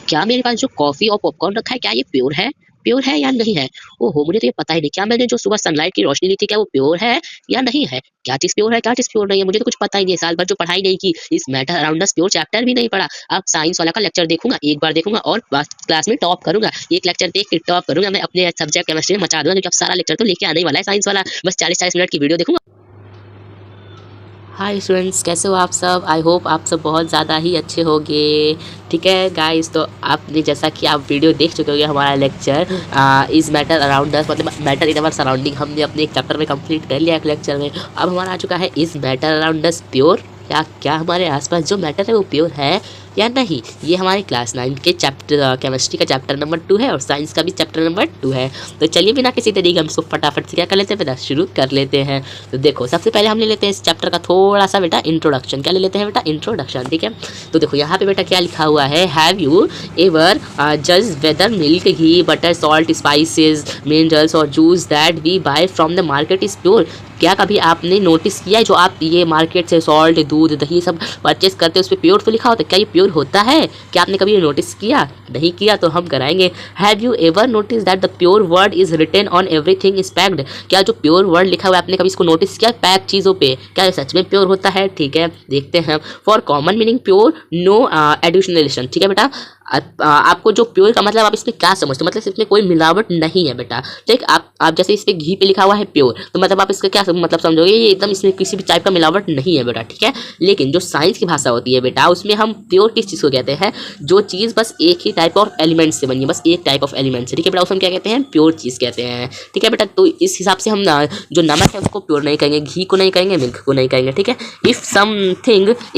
क्या मेरे पास जो कॉफी और पॉपकॉर्न रखा है क्या ये प्योर है? प्योर है या नहीं है? ओहो! मुझे तो ये पता ही नहीं। क्या मैंने जो सुबह सनलाइट की रोशनी ली थी क्या वो प्योर है या नहीं है? क्या चीज़ प्योर है, क्या चीज़ प्योर नहीं है? मुझे तो कुछ पता ही नहीं है। साल भर जो पढ़ाई नहीं की, इस matter around us pure chapter भी नहीं पढ़ा। अब साइंस वाला का लेक्चर देखूँगा, एक बार देखूँगा और बस क्लास में टॉप करूँगा। एक लेक्चर देख के टॉप करूँगा। मैं अपने सब्जेक्ट केमिस्ट्री में मचा दूँगा क्योंकि अब सारा लेक्चर तो लेके आने ही वाला है साइंस वाला। बस 40-40 मिनट की वीडियो देखूँगा। हाय स्टूडेंट्स, कैसे हो आप सब? आई होप आप सब बहुत ज़्यादा ही अच्छे होंगे। ठीक है गाइस, तो आपने जैसा कि आप वीडियो देख चुके होंगे हमारा lecture is matter around us, मतलब मैटर इन अवर सराउंडिंग हमने अपने एक चैप्टर में कंप्लीट कर लिया एक लेक्चर में। अब हमारा आ चुका है is matter around us pure, क्या हमारे आसपास जो मैटर है वो प्योर है या नहीं। ये हमारे क्लास 9 के चैप्टर केमिस्ट्री का चैप्टर नंबर 2 है और साइंस का भी चैप्टर नंबर 2 है। तो चलिए बिना किसी तरीके हम इसको फटाफट से क्या कर लेते हैं बेटा, शुरू कर लेते हैं। तो देखो सबसे पहले हम ले लेते हैं इस चैप्टर का थोड़ा सा बेटा इंट्रोडक्शन। क्या ले लेते हैं बेटा? इंट्रोडक्शन। ठीक है, तो देखो यहाँ पे बेटा क्या लिखा हुआ है, हैव यू एवर जज whether milk, ghee, butter, salt, spices, minerals और juice that we buy from the market is pure. क्या कभी आपने नोटिस किया है जो आप ये मार्केट से सॉल्ट, दूध, दही सब परचेस करते हैं उस पर प्योर तो लिखा होता है, क्या ये प्योर होता है? क्या आपने कभी ये नोटिस किया? नहीं किया तो हम कराएंगे। Have you ever notice that the pure word is written on everything is packed. क्या जो प्योर वर्ड लिखा हुआ है आपने कभी इसको नोटिस किया पैक चीज़ों पे? क्या ये सच में प्योर होता है? ठीक है, देखते हैं। For common meaning pure, no adulteration. ठीक है बेटा, आपको जो प्योर का मतलब आप इसमें क्या समझते हो, मतलब इसमें कोई मिलावट नहीं है बेटा। ठीक, आप जैसे इस पे घी पे लिखा हुआ है प्योर, तो मतलब आप इसका क्या मतलब समझोगे, ये एकदम इसमें किसी भी टाइप का मिलावट नहीं है बेटा। ठीक है, लेकिन जो साइंस की भाषा होती है बेटा उसमें हम प्योर किस चीज़ को कहते हैं? जो चीज़ बस एक ही टाइप ऑफ एलिमेंट से बनी है, बस एक टाइप ऑफ एलिमेंट से। ठीक है बेटा, उसमें हम क्या कहते हैं? प्योर चीज़ कहते हैं। ठीक है बेटा, तो इस हिसाब से हम जो नमक है उसको प्योर नहीं कहेंगे, घी को नहीं कहेंगे, मिल्क को नहीं कहेंगे। ठीक है, इफ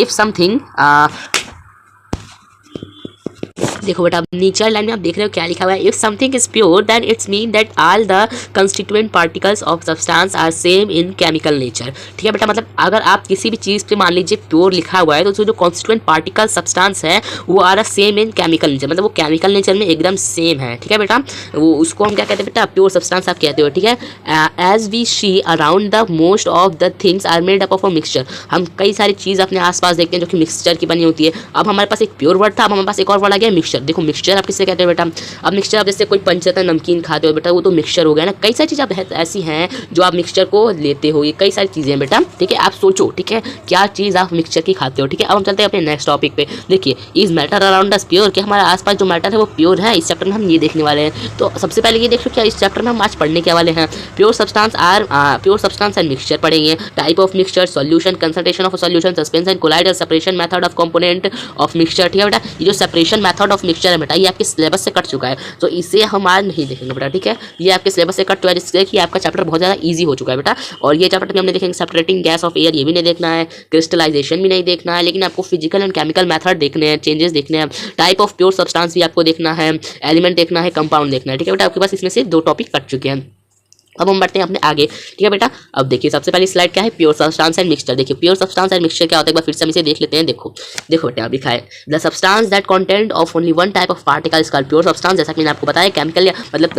समथिंग देखो बेटा नीचे लाइन में आप देख रहे हो क्या लिखा हुआ है, if something is pure then it's mean that all the constituent particles of substance are same in chemical nature. ठीक है बेटा, मतलब अगर आप किसी भी चीज़ पे मान लीजिए प्योर लिखा हुआ है तो जो कॉन्स्टिट्यूएंट पार्टिकल सब्सटेंस है वो are same in chemical nature, मतलब वो केमिकल नेचर में एकदम सेम है। ठीक है बेटा, वो उसको हम क्या कहते हैं बेटा? प्योर सब्सटेंस आप कहते हो। ठीक है, as we see around the most of the things are made up of a mixture. हम कई सारी चीज़ अपने आसपास देखते हैं जो कि मिक्सचर की बनी होती है। अब हमारे पास एक प्योर वर्ड था, अब हमारे पास एक और वर्ड आ गया मिक्सचर। देखो मिक्सचर आप किससे कहते हो बेटा? अब मिक्सचर आप जैसे कोई पंचरत्न नमकीन खाते हो बेटा, वो तो मिक्सचर हो गया ना। कई सारी चीज़ आप ऐसी हैं जो आप मिक्सचर को लेते हो, ये कई सारी चीज़ें हैं बेटा। ठीक है, आप सोचो ठीक है क्या चीज़ आप मिक्सचर की खाते हो। ठीक है, अब हम चलते हैं अपने नेक्स्ट टॉपिक पे। देखिए is matter around us pure, क्या हमारे आसपास जो मैटर है वो प्योर है? इस चैप्टर में हम ये देखने वाले हैं। तो सबसे पहले ये देखो क्या इस चैप्टर में हम आज पढ़ने के वाले हैं। प्योर सब्सटेंस एंड मिक्सचर पढ़ेंगे, type of mixture, solution, concentration of solution, suspension, collider, separation method of component of mixture. ठीक है बेटा, ये जो सेपरेशन मेथड ऑफ मिक्सचर है बेटा ये आपके सिलेबस से कट चुका है, तो इसे हम आज नहीं देखेंगे बेटा। ठीक है, ये आपके सिलेबस से कट चुका है जिससे कि आपका चैप्टर बहुत ज़्यादा इजी हो चुका है बेटा। और ये चैप्टर में हमने देखेंगे सेपरेटिंग गैस ऑफ एयर, ये भी नहीं देखना है, क्रिस्टलाइजेशन भी नहीं देखना है, लेकिन आपको फिजिकल एंड केमिकल मेथड देखने हैं, चेंजेस देखने हैं, टाइप ऑफ प्योर सब्सटेंस भी आपको देखना है, एलिमेंट देखना है, कंपाउंड देखना है। ठीक है बेटा, आपके पास इसमें से 2 टॉपिक कट चुके हैं। अब हम बढ़ते हैं अपने आगे। ठीक है बेटा, अब देखिए सबसे पहली स्लाइड क्या है, प्योर सब्सटेंस एंड मिक्सचर। देखिए प्योर सब्सटेंस एंड मिक्सचर क्या होता है, एक बार फिर से हम इसे देख लेते हैं। देखो बेटा अब लिखा है the substance that content of only one type of particle is called pure substance. जैसा कि मैंने आपको बताया केमिकल या मतलब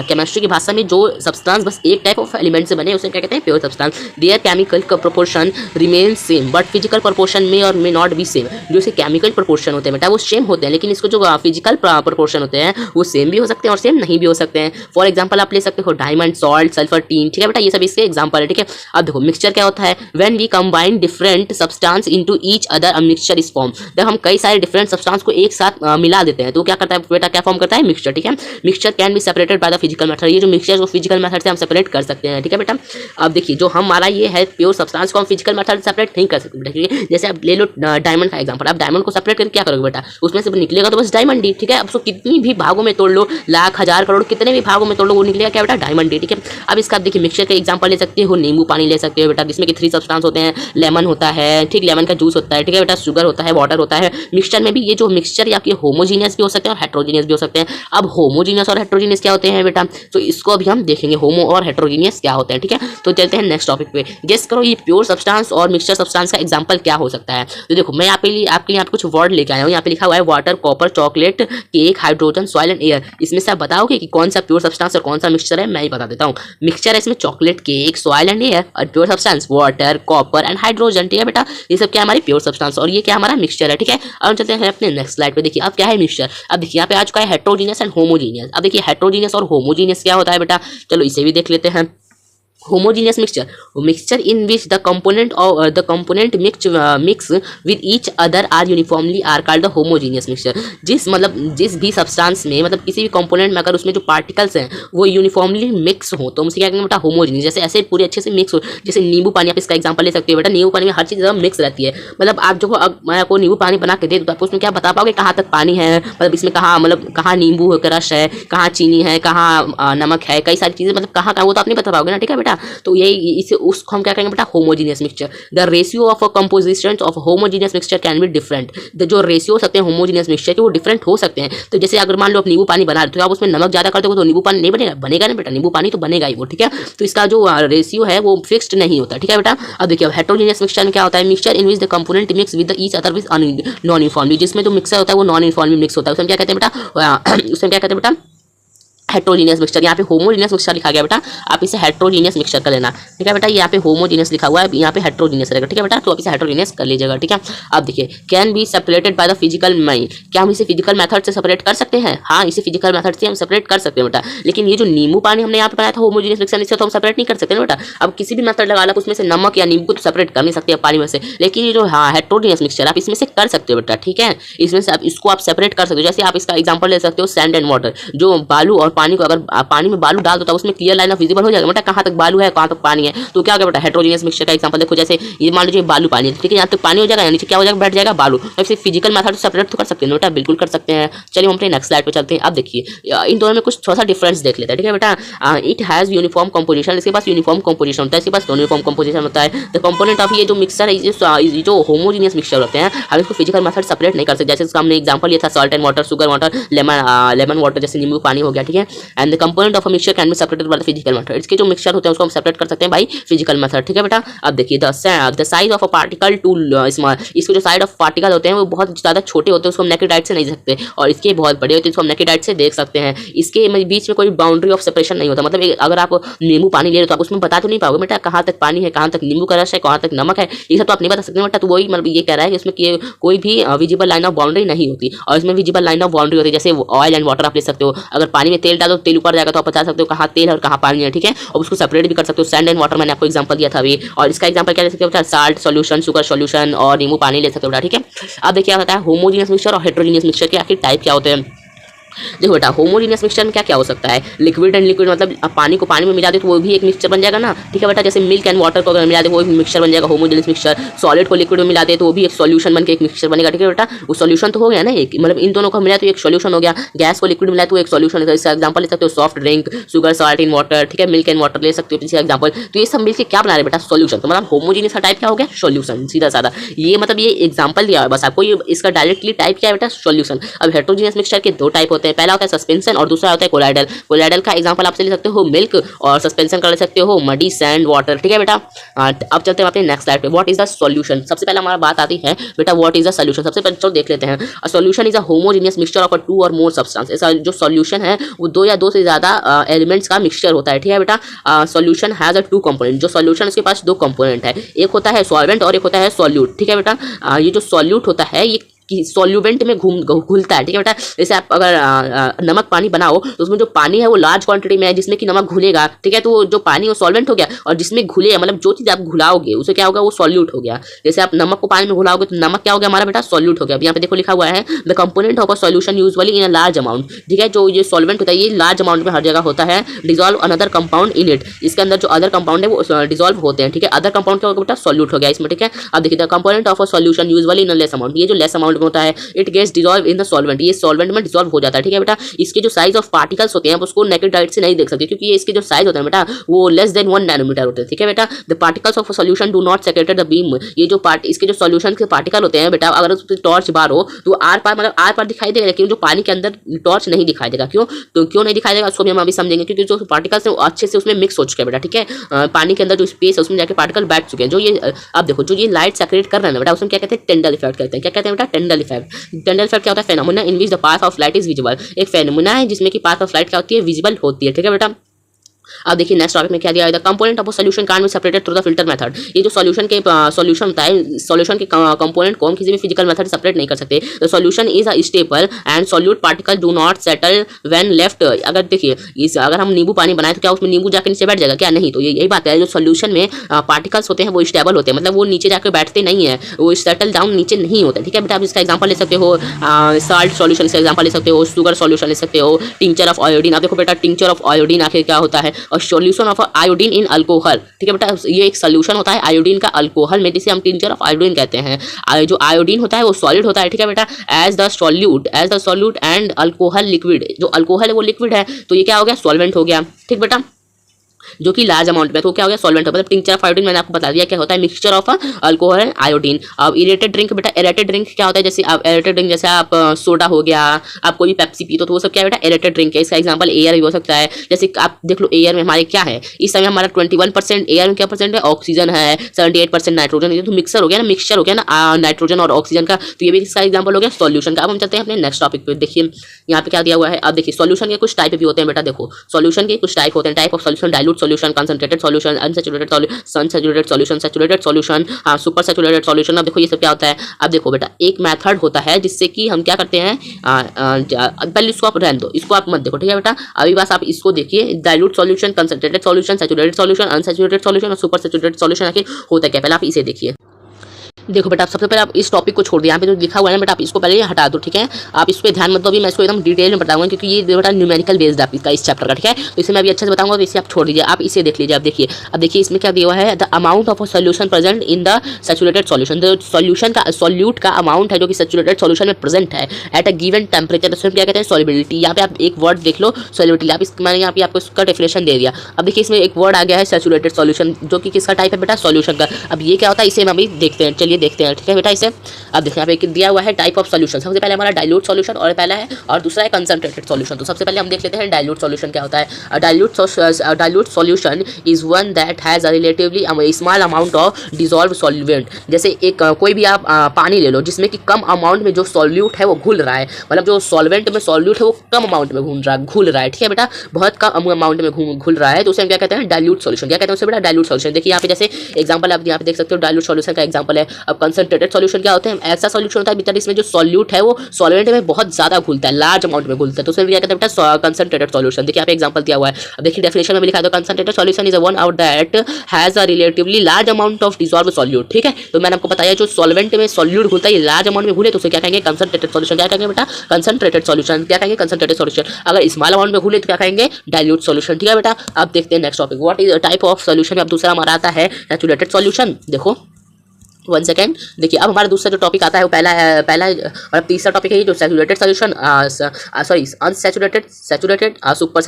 केमिस्ट्री की भाषा में जो सब्सटेंस बस एक टाइप ऑफ एलिमेंट से बने उसे क्या कहते हैं? Pure substance. There chemical proportion remain same but physical proportion में और मे नॉट बी सेम। जो इसे केमिकल प्रोपोर्शन होते हैं बेटा वो सेम होते हैं, लेकिन इसको जो फिजिकल प्रोपोर्शन होते हैं वो सेम भी हो सकते हैं और सेम नहीं भी हो सकते हैं। फॉर एग्जाम्पल आप ले सकते हो डायमंड, सॉल्ट, सल्फर, टीन। ठीक है बेटा, ये सब इसके एग्जांपल है। ठीक है, अब देखो मिक्सचर क्या होता है, when we combine different substance into each other a mixture is form. जब हम कई सारे डिफरेंट सब्सटेंस को एक साथ मिला देते हैं तो क्या करता है बेटा, क्या फॉर्म करता है? मिक्सचर। ठीक है, mixture can be separated by the physical method. ये जो मिक्सचर को फिजिकल मेथड से हम सेपरेट कर सकते हैं। ठीक है बेटा, अब देखिए जो हमारा ये है प्योर सब्सटेंस को हम फिजिकल मेथड से सेपरेट नहीं कर सकते बेटा। ठीक है, जैसे आप ले लो डायमंड का एग्जांपल, आप डायमंड को सेपरेट करके क्या करोगे बेटा? उसमें से निकलेगा तो बस डायमंड ही। ठीक है, अब उसको कितनी भी भागों में तोड़ लो, लाख, हजार, करोड़, कितने भी भागों में तोड़ लो, वो निकलेगा क्या बेटा? डायमंड ही। ठीक है, अब इसका आप देखिए मिक्सचर का एग्जांपल ले सकते हो, नींबू पानी ले सकते हो बेटा, जिसमें कि 3 सब्सटेंस होते हैं, लेमन होता है, ठीक, लेमन का जूस होता है, ठीक है बेटा, शुगर होता है, वाटर होता है। मिक्सचर में भी ये जो मिक्सचर या आपके होमोजीनियस भी हो सकते हैं और हेट्रोजीनियस भी हो सकते हैं। अब होमोजीनियस और हेट्रोजीनियस क्या होते हैं बेटा, तो इसको अभी हम देखेंगे होमो और हेट्रोजीनियस क्या होते हैं। ठीक है, तो चलते हैं नेक्स्ट टॉपिक पे। गेस करो ये प्योर सब्सटेंस और मिक्सचर सब्सटेंस का एग्जांपल क्या हो सकता है। तो देखो मैं आपके लिए कुछ वर्ड लेके आया हूँ। यहाँ पे लिखा हुआ है water, copper, chocolate, cake, hydrogen, soil and air. इसमें से आप बताओगे कि कौन सा प्योर सब्सटेंस और कौन सा मिक्सचर है? मैं ही बता देता हूँ। हूँ। मिक्सचर है इसमें chocolate cake, soil and air और pure substance water, copper and hydrogen. ठीक है बेटा, ये सब क्या हमारी प्योर सब्सटेंस और ये क्या हमारा मिक्सचर है। ठीक है, अब हम चलते हैं अपने नेक्स्ट स्लाइड पे। देखिए अब क्या है मिक्सचर। अब देखिए यहाँ पे आ चुका है हेट्रोजीनियस एंड होमोजीनियस। अब देखिए हेट्रोजीनियस और होमोजीनियस क्या होता है बेटा, चलो इसे भी देख लेते हैं। homogeneous mixture in which the component mix with each other are uniformly are called the homogeneous mixture। जिस भी सब्सटेंस में मतलब किसी भी कंपोनेंट में अगर उसमें जो पार्टिकल्स हैं वो यूनिफॉर्मली मिक्स हो तो उसे क्या कहेंगे बेटा, होमोजीनियस। जैसे ऐसे पूरे अच्छे से मिक्स हो, जैसे नींबू पानी, आप इसका एग्जांपल ले सकते हो बेटा। नींबू पानी में हर चीज़ मिक्स रहती है। मतलब आप जो मैं आपको नींबू पानी बना के दे दूँ तो आप उसमें क्या बता पाओगे कहाँ तक पानी है, मतलब इसमें कहाँ नींबू का रस है, कहाँ चीनी है, कहाँ नमक है, कई सारी चीज़ें मतलब कहाँ वो तो आप नहीं बता पाओगे ना। ठीक है बेटा, तो यही इसे उसको हम क्या कहेंगे बेटा, homogeneous mixture. The ratio of a composition of homogeneous mixture can be different. जो रेशियो सकते हैं होमोजीनियस मिक्सचर के वो डिफरेंट हो सकते हैं। तो जैसे अगर मान लो आप नींबू पानी बना रहे हो तो आप उसमें नमक ज्यादा करते हो तो नींबू पानी नहीं बनेगा ना बेटा, नींबू पानी तो बनेगा ही वो। ठीक है, तो इसका जो रेशियो है वो फिक्स्ड नहीं होता। ठीक है बेटा, अब देखिए हेट्रोजीनियस मिक्सचर में क्या होता है, mixture in which the component mix with each other with non uniformly. जिसमें जो मिक्सर होता है वो नॉन यूनिफॉर्मली मिक्स होता है, उसमें क्या कहते हैं बेटा, उसमें क्या कहते हैं बेटा, हेट्रोजीनियस मिक्सचर। यहाँ पे होमोजीनियस मिक्सचर लिखा गया बेटा, आप इसे हेट्रोजीनियस मिक्सचर कर लेना। ठीक है बेटा, यहाँ पे होमोजीनियस लिखा हुआ है, यहाँ पे हेट्रोजीनियस रहेगा। ठीक है बेटा, तो आप इसे हेट्रोजीनियस कर लीजिएगा। ठीक है, अब देखिए can be separated by the physical mind. क्या हम इसे फिजिकल मेथड से सेपरेट कर सकते हैं? हाँ, इसे फिजिकल मेथड से हम सेपरेट कर सकते हैं बेटा। लेकिन ये जो नींबू पानी हमने यहाँ पे बनाया था होमोजीनियस मिक्सचर, इससे तो हम सेपरेट नहीं कर सकते ना बेटा। अब किसी भी मेथड लगा लो उसमें से नमक या नींबू को तो सेपरेट कर नहीं सकते पानी में से, लेकिन ये जो हेट्रोजीनियस मिक्सचर आप इसमें से कर सकते हो बेटा। ठीक है, इसमें से आप इसको आप सेपरेट कर सकते हो। जैसे आप इसका एग्जाम्पल ले सकते हो सैंड एंड वाटर। जो बालू और पानी को अगर पानी में बालू डाल दो तो उसमें क्लियर लाइन ऑफ विजिबल हो जाएगा बेटा, कहाँ तक बालू है कहाँ तक पानी है। तो क्या होगा बेटा, हेट्रोजीनियस मिक्सचर का एग्जांपल देखो। जैसे ये मान लीजिए बालू पानी, ठीक है, यहाँ तक पानी हो जाएगा, नीचे क्या हो जाएगा, बैठ जाएगा बालू। तो इसे फिजिकल मेथड से सेपरेट तो कर सकते हैं बेटा, बिल्कुल कर सकते हैं। चलिए हम अपने नेक्स्ट स्लाइड पे चलते हैं। अब देखिए इन दोनों में कुछ थोड़ा सा डिफरेंस देख लेते हैं। ठीक है बेटा, इट हैज यूनिफॉर्म कंपोजिशन, इसके पास यूनिफॉर्म कंपोजिशन होता है, इसके पास नॉन यूनिफॉर्म कंपोजिशन होता है। द कंपोनेंट ऑफ ये जो मिक्सचर है, जो होमोजीनियस मिक्सचर होते हैं, हम इसको फिजिकल मेथड सेपरेट नहीं कर सकते। जैसे इसका हमने एग्जांपल लिया था salt and water, sugar water, lemon water, जैसे नींबू पानी हो गया। ठीक है, and the component of a mixture can be separated by the physical method. इसके जो मिक्सचर होते हैं उसको हम सेपरेट कर सकते हैं भाई फिजिकल मेथड। ठीक है बेटा, अब देखिए the size of a particle too small. इसके जो साइड ऑफ पार्टिकल होते हैं वो बहुत ज़्यादा छोटे होते हैं, उसको हम नेकेड आइट से नहीं देख सकते, और इसके बहुत बड़े होते हैं, इसको हम नेकेड आइट से देख सकते हैं। इसके बीच में कोई बाउंड्री ऑफ सेपरेशन नहीं होता। मतलब अगर आप नींबू पानी ले रहे हो तो आप उसमें बता तो नहीं पाओगे बेटा कहाँ तक पानी है, कहाँ तक नींबू का रस है, कहाँ तक नमक है, ये सब तो आप नहीं बता सकते बेटा। तो वही मतलब ये कह रहा है कि इसमें कोई भी विजिबल लाइन ऑफ बाउंड्री नहीं होती, और इसमें विजिबल लाइन ऑफ बाउंड्री होती है। जैसे ऑयल एंड वाटर आप ले सकते हो, अगर पानी में तेल डालो तो तेल ऊपर जाएगा तो आप बता सकते हो कहाँ तेल है और कहाँ पानी है। ठीक है, और उसको सेपरेट भी कर सकते हो। सैंड एंड वाटर मैंने आपको एग्जांपल दिया था अभी, और इसका एग्जांपल क्या ले सकते हो, साल्ट सॉल्यूशन, शुगर सॉल्यूशन और नींबू पानी ले सकते हो। ठीक है, अब देखिए क्या होता है होमोजीनियस मिक्सचर और हेट्रोजीनियस मिक्सचर के आखिर टाइप क्या होते हैं। देखो बेटा, होमोजीनियस मिक्सचर में क्या क्या हो सकता है, लिक्विड एंड लिक्विड, मतलब आप पानी को पानी में मिला दे तो वो भी एक मिक्सचर बन जाएगा ना। ठीक है बेटा, जैसे मिल्क एंड वाटर को अगर मिला दे वो भी मिक्सचर बन जाएगा होमोजीनियस मिक्सचर। सॉलिड को लिक्विड में मिला दे तो वो भी एक सॉल्यूशन बन के एक मिक्सचर बनेगा। ठीक है बेटा, वो सॉल्यूशन तो हो गया ना एक, मतलब इन दोनों को मिला तो एक सॉल्यूशन हो गया। गैस को लिक्विड मिला तो एक सॉल्यूशन है। इसका एग्जांपल ले सकते हो soft drink, sugar salt in water. ठीक है, मिल्क एंड वाटर ले सकते हो इसका एग्जांपल। तो ये सब मिलकर क्या बना रहे बेटा, सॉल्यूशन। तो मतलब होमोजीनियस का टाइप क्या हो गया, सॉल्यूशन, सीधा साधा। ये मतलब ये एग्जांपल दिया है बस आपको, ये इसका डायरेक्टली टाइप क्या है बेटा, सॉल्यूशन। अब हेट्रोजीनियस मिक्सचर के दो टाइप होते हैं, पहला होता है सस्पेंशन और दूसरा होता है कोलाइडल। कोलाइडल का एग्जांपल आपसे ले सकते हो मिल्क, और सस्पेंशन कर ले सकते हो मडी, सैंड, वाटर। ठीक है बेटा, अब चलते हैं अपने नेक्स्ट स्लाइड पे। What is the solution. सबसे पहले हमारा बात आती है बेटा व्हाट इज द सॉल्यूशन। सबसे पहले चलो देख लेते हैं। A solution is a homogeneous mixture of two or more substance. ऐसा जो सॉल्यूशन है वो दो या दो से ज्यादा एलिमेंट्स का मिक्सचर होता है। ठीक है बेटा, solution has a two component. जो सॉल्यूशन इसके पास दो कंपोनेंट है, एक होता है सॉल्वेंट और एक होता है सॉल्यूट। ठीक है बेटा, ये जो सॉल्यूट होता है ये कि सॉल्यूवेंट में घुलता है। ठीक है बेटा, जैसे आप अगर नमक पानी बनाओ तो उसमें जो पानी है वो लार्ज क्वांटिटी में है जिसमें कि नमक घुलेगा। ठीक है, तो जो पानी वो सॉल्वेंट हो गया, और जिसमें घुले मतलब जो चीज़ आप घुलाओगे उसे क्या होगा, वो सॉल्यूट हो गया। जैसे आप नमक को पानी में घुलाओगे तो नमक क्या हो गया हमारा बेटा, सॉल्यूट हो गया। अब यहाँ पे देखो लिखा हुआ है the component of a solution usually in a large amount. ठीक है, जो ये सॉल्वेंट होता है ये लार्ज अमाउंट में हर जगह होता है। Dissolve another compound in it. इसके अंदर जो अदर कंपाउंड है वो डिजॉल्व होते हैं। ठीक है, अदर कंपाउंड क्या होगा बेटा, सॉल्यूट हो गया इसमें। ठीक है, अब देखिए the component of a solution usually in a less amount. ये जो लेस अमाउंट में होता है it dissolve in the solvent. ये सॉल्वेंट में डिसॉल्व हो जाता है। ठीक है बेटा, इसके जो साइज ऑफ पार्टिकल्स होते हैं आप उसको नेकेड आइट से नहीं देख सकते, क्योंकि ये इसके जो साइज होते हैं बेटा वो लेस देन 1 नैनोमीटर होते हैं। ठीक है बेटा, the particles of solution do not secreted the beam. ये जो इसके जो सॉल्यूशन के पार्टिकल होते हैं बेटा, अगर उस पर टॉर्च बार हो तो आर पार मतलब आर पार दिखाई देगा, लेकिन जो पानी के अंदर टॉर्च नहीं दिखाई देगा। क्यों, तो क्यों नहीं दिखाई देगा उसको भी हम अभी समझेंगे, क्योंकि जो पार्टिकल्स हैं वो अच्छे से उसमें मिक्स हो चुके हैं बेटा। ठीक है, पानी के अंदर जो स्पेस है उसमें जाके पार्टिकल बैठ चुके हैं। जो ये अब देखो जो ये लाइट सेक्रेट कर रहे हैं बेटा उसमें क्या कहते हैं, टेंडल इफेक्ट कहते हैं। क्या कहते हैं बेटा, टेंडल इफेक्ट। टेंडल इफेक्ट क्या होता है, phenomena in which the path of light is visible. एक फेनोमेना है जिसमें कि पाथ ऑफ लाइट क्या होती है, विजिबल होती है। ठीक है बेटा, अब देखिए नेक्स्ट टॉपिक में क्या दिया है, the component of a solution can be separated through the filter method. ये जो सॉल्यूशन होता है, सॉल्यूशन के कंपोनेंट को हम किसी भी फिजिकल मेथड से सेपरेट नहीं कर सकते। The solution is a stable and solute particle do not settle when left. अगर देखिए अगर हम नींबू पानी बनाए तो क्या उसमें नींबू जाकर नीचे बैठ जाएगा? क्या नहीं। तो यही बात है, जो सॉल्यूशन में पार्टिकल्स होते हैं वो स्टेबल होते हैं, मतलब वो नीचे जाकर बैठते नहीं है, वो सेटल डाउन नीचे नहीं होते। ठीक है बेटा, आप इसका एग्जांपल ले सकते हो साल्ट सॉल्यूशन का एग्जांपल ले सकते हो, शुगर सॉल्यूशन ले सकते हो, टिंचर ऑफ आयोडीन। आप देखो बेटा टिंचर ऑफ आयोडीन आखिर क्या होता है, और solution of iodine in alcohol. ठीक है बेटा, ये एक सॉल्यूशन होता है आयोडीन का अल्कोहल में, जिसे हम टिंचर ऑफ आयोडीन कहते हैं। जो आयोडीन होता है वो सॉलिड होता है। ठीक है बेटा, as the solute and alcohol liquid. जो अल्कोहल है वो लिक्विड है, तो ये क्या हो गया? सॉल्वेंट हो गया। ठीक बेटा, जो कि लार्ज अमाउंट में, तो क्या हो गया? सॉल्वेंट। मतलब टिंचर ऑफ आयोडीन मैंने आपको बता दिया क्या होता है, mixture of alcohol and iodine. अब एरेटेड ड्रिंक बेटा, एरेटेड ड्रिंक क्या होता है? जैसे आप एरेटेड ड्रिंक, जैसे आप सोडा हो गया, आप कोई भी पेप्सी पी तो वो सब क्या है बेटा? एरेटेड ड्रिंक है। इसका एग्जांपल एयर भी हो सकता है। जैसे आप देख लो एयर में हमारे क्या है, इस समय हमारा 21% एयर में क्या परसेंट है? ऑक्सीजन है, 78% नाइट्रोजन। ये तो मिक्सर हो गया ना, मिक्सचर हो गया ना नाइट्रोजन और ऑक्सीजन का, तो ये भी इसका एग्जाम्पल हो गया सॉल्यूशन का। अब हम चलते हैं अपने नेक्स्ट टॉपिक पे। देखिए यहाँ पे क्या दिया हुआ है, अब देखिए सॉल्यूशन के कुछ टाइप भी होते हैं बेटा। देखो सॉल्यूशन के कुछ टाइप होते हैं, type of solution, dilute solution, concentrated solution, unsaturated solution, saturated solution, super saturated solution. अब देखो ये सब क्या होता है। अब देखो बेटा एक मेथड होता है जिससे कि हम क्या करते हैं, पहले इसको आप रहने दो, इसको आप मत देखो। ठीक है बेटा, अभी बस आप इसको देखिए, dilute solution, concentrated solution, saturated solution, unsaturated solution और सुपर सैचुरेटेड सॉल्यूशन आखिर होता क्या, पहले आप इसे देखिए। देखो बेटा, आप सबसे पहले आप इस टॉपिक को छोड़ दिया, यहाँ पे जो लिखा हुआ है ना बेटा, आप इसको पहले हटा दो। ठीक है, आप इस पर ध्यान मत दो, अभी मैं इसको एकदम डिटेल में बताऊंगा, क्योंकि ये बेटा न्यूमेरिकल बेस्ड आप इसका इस चैप्टर का। ठीक है, तो इसे मैं अभी अच्छे से बताऊंगा, तो इसे आप छोड़ दीजिए, आप इसे देख लीजिए। आप देखिए, अब देखिए इसमें क्या दिया हुआ है, the amount of a solution present in the saturated solution. जो सॉल्यूशन का सॉल्यूट का अमाउंट है जो कि सैचुरेटेड सॉल्यूशन में प्रेजेंट है एट अ गिवन टेम्परेचर, उसमें क्या कहते हैं? सॉल्युबिलिटी। यहाँ पे आप एक वर्ड देख लो, सॉल्युबिलिटी। आप मैंने यहाँ पे आपको इसका डेफिनेशन दे दिया। अब देखिए इसमें एक वर्ड आ गया है सैचुरेटेड सॉल्यूशन, जो कि किसका टाइप है बेटा? सॉल्यूशन का। अब ये क्या होता है इसे हम अभी देखते हैं, चलिए देखते हैं। ठीक है बेटा, इसे अब देखिए यहाँ पे दिया हुआ है टाइप ऑफ सॉल्यूशन। सबसे पहले हमारा डाइल्यूट सॉल्यूशन और पहला है, और दूसरा है कंसंट्रेटेड सॉल्यूशन। तो सबसे पहले हम देख लेते हैं डाइल्यूट सॉल्यूशन क्या होता है। Dilute solution is one that has a relatively small amount of dissolve solvent. जैसे एक कोई भी आप पानी ले लो जिसमें कि कम अमाउंट में जो सॉल्यूट है वो घुल रहा है, मतलब जो सॉल्वेंट में सॉल्यूट है वो कम अमाउंट में घुल रहा है। ठीक है बेटा, बहुत कम अमाउंट में घुल रहा है, तो उसे हम क्या कहते हैं? Dilute solution. क्या कहते हैं उसे बेटा? Dilute solution. देखिए यहाँ पे जैसे एग्जांपल आप यहाँ पे देख सकते हो, डाइल्यूट सॉल्यूशन का एग्जांपल है। अब कंसंट्रेटेड सॉल्यूशन क्या होते हैं? ऐसा सॉल्यूशन होता है बेटा इसमें जो सॉल्यूट है वो सॉल्वेंट में बहुत ज्यादा घुलता है, लार्ज अमाउंट में घुलता है, तो उसमें क्या कहते हैं बेटा? Concentrated solution. देखिए यहाँ पे एग्जांपल दिया हुआ है। अब देखिए डेफिनेशन में लिखा है, concentrated solution is one out that has a relatively large amount of dissolve solute. ठीक है, तो मैंने आपको बताया जो सॉल्वेंट में सॉल्यूट घुलता है लार्ज अमाउंट में घुले तो उसे क्या कहेंगे? Concentrated solution. क्या कहेंगे बेटा? Concentrated solution. क्या कहेंगे? Concentrated solution. अगर स्मॉल अमाउंट में घुले तो क्या कहेंगे? Dilute solution. ठीक है बेटा, अब देखते हैं next topic, what is type of solution. अब दूसरा हमारा आता है सैचुरेटेड सॉल्यूशन। देखो 1 सेकेंड, देखिए अब हमारा दूसरा जो टॉपिक आता है वो पहला और तीसरा टॉपिक है जो saturated solution, sorry unsaturated, saturated, super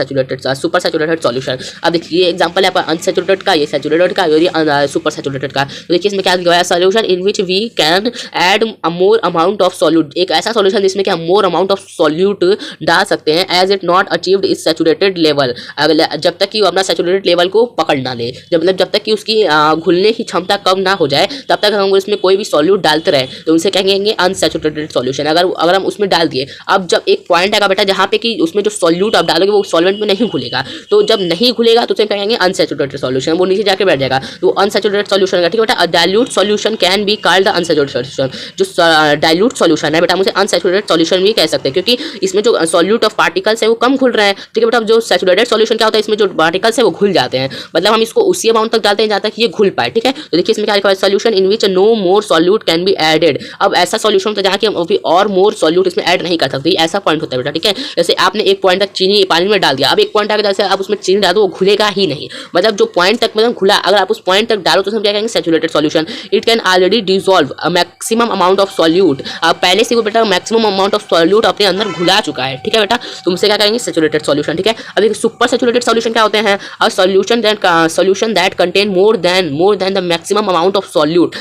saturated solution. अब देखिए ये एग्जांपल है अनसैचुरेटेड का, ये सैचुरेटेड का, ये सुपर सैचुरेटेड का। तो देखिए इसमें क्या दिया है? Solution in which we can add a more amount of solute. एक ऐसा सॉल्यूशन जिसमें कि हम मोर अमाउंट ऑफ सॉल्यूट डाल सकते हैं as it not achieved is saturated level, जब तक कि वो अपना सैचुरेटेड लेवल को पकड़ ना ले, जब तक कि उसकी घुलने की क्षमता कम ना हो जाए, तब तक हम उसमें कोई भी सॉल्यूट डालते रहे तो उनसे कहेंगे अनसैचुरेटेड सॉल्यूशन। अगर हम उसमें डाल दिए, अब जब एक पॉइंट आएगा बेटा जहाँ पे कि उसमें जो सॉल्यूट आप डालोगे वो सॉल्वेंट में नहीं घुलेगा, तो जब नहीं घुलेगा तो उसे कहेंगे अनसैचुरेटेड सॉल्यूशन, वो नीचे जाके बैठ जाएगा, तो अनसैचुरेटेड सॉल्यूशन का। ठीक है बेटा, dilute solution can be called the unsaturated solution. जो डाइल्यूट सॉल्यूशन है बेटा हम उसे अनसैचुरेटेड सॉल्यूशन भी कह सकते हैं, क्योंकि इसमें जो सॉल्यूट ऑफ पार्टिकल्स है वो कम घुल रहे हैं। ठीक है बेटा, जो सैचुरेटेड सॉल्यूशन क्या होता है, इसमें जो पार्टिकल्स है वो घुल जाते हैं, मतलब हम इसको उसी अमाउंट तक डालते हैं जहाँ तक ये घुल पाए। ठीक है, तो देखिए इसमें क्या लिखा है? Solution in which no more solute can be added. अब ऐसा सॉल्यूशन होता है जहाँ की हम अभी और मोर सॉल्यूट इसमें ऐड नहीं कर सकते, ऐसा पॉइंट होता है बेटा। ठीक है, जैसे आपने एक पॉइंट तक चीनी पानी में डाल दिया, अब एक पॉइंट आगे जैसे आप उसमें चीनी डाल दो वो घुलेगा ही नहीं, मतलब जो पॉइंट तक मतलब घुला, अगर आप उस पॉइंट तक डालो तो हम क्या कहेंगे? Saturated solution. It can already dissolve a maximum amount of solute. अब पहले से वो बेटा मैक्सिमम अमाउंट ऑफ सॉल्यूट अपने अंदर घुला चुका है। ठीक है बेटा, तुमसे क्या कहेंगे? Saturated solution. ठीक है, अब एक सुपर सैचुरेटेड सॉल्यूशन क्या होते हैं? A solution that contain more than the maximum amount of solute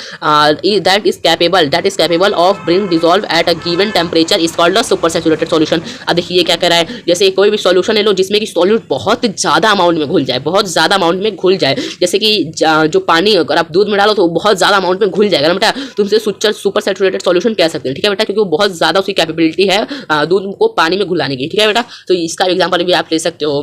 that is capable of being dissolved at a given temperature is called a super saturated solution। अब देखिए ये क्या कह रहा है? जैसे कोई भी सॉल्यूशन ले लो जिसमें कि सॉल्यूट बहुत ज़्यादा अमाउंट में घुल जाए, बहुत ज़्यादा अमाउंट में घुल जाए, जैसे कि जो पानी अगर आप दूध में डालो तो बहुत ज़्यादा अमाउंट में घुल जाएगा ना बेटा, तुमसे सुपर सैचुरेटेड सॉल्यूशन कह सकते हैं। ठीक है बेटा, क्योंकि वो बहुत ज़्यादा उसकी कैपेबिलिटी है दूध को पानी में घुलाने की। ठीक है बेटा, तो इसका एग्जाम्पल भी आप ले सकते हो।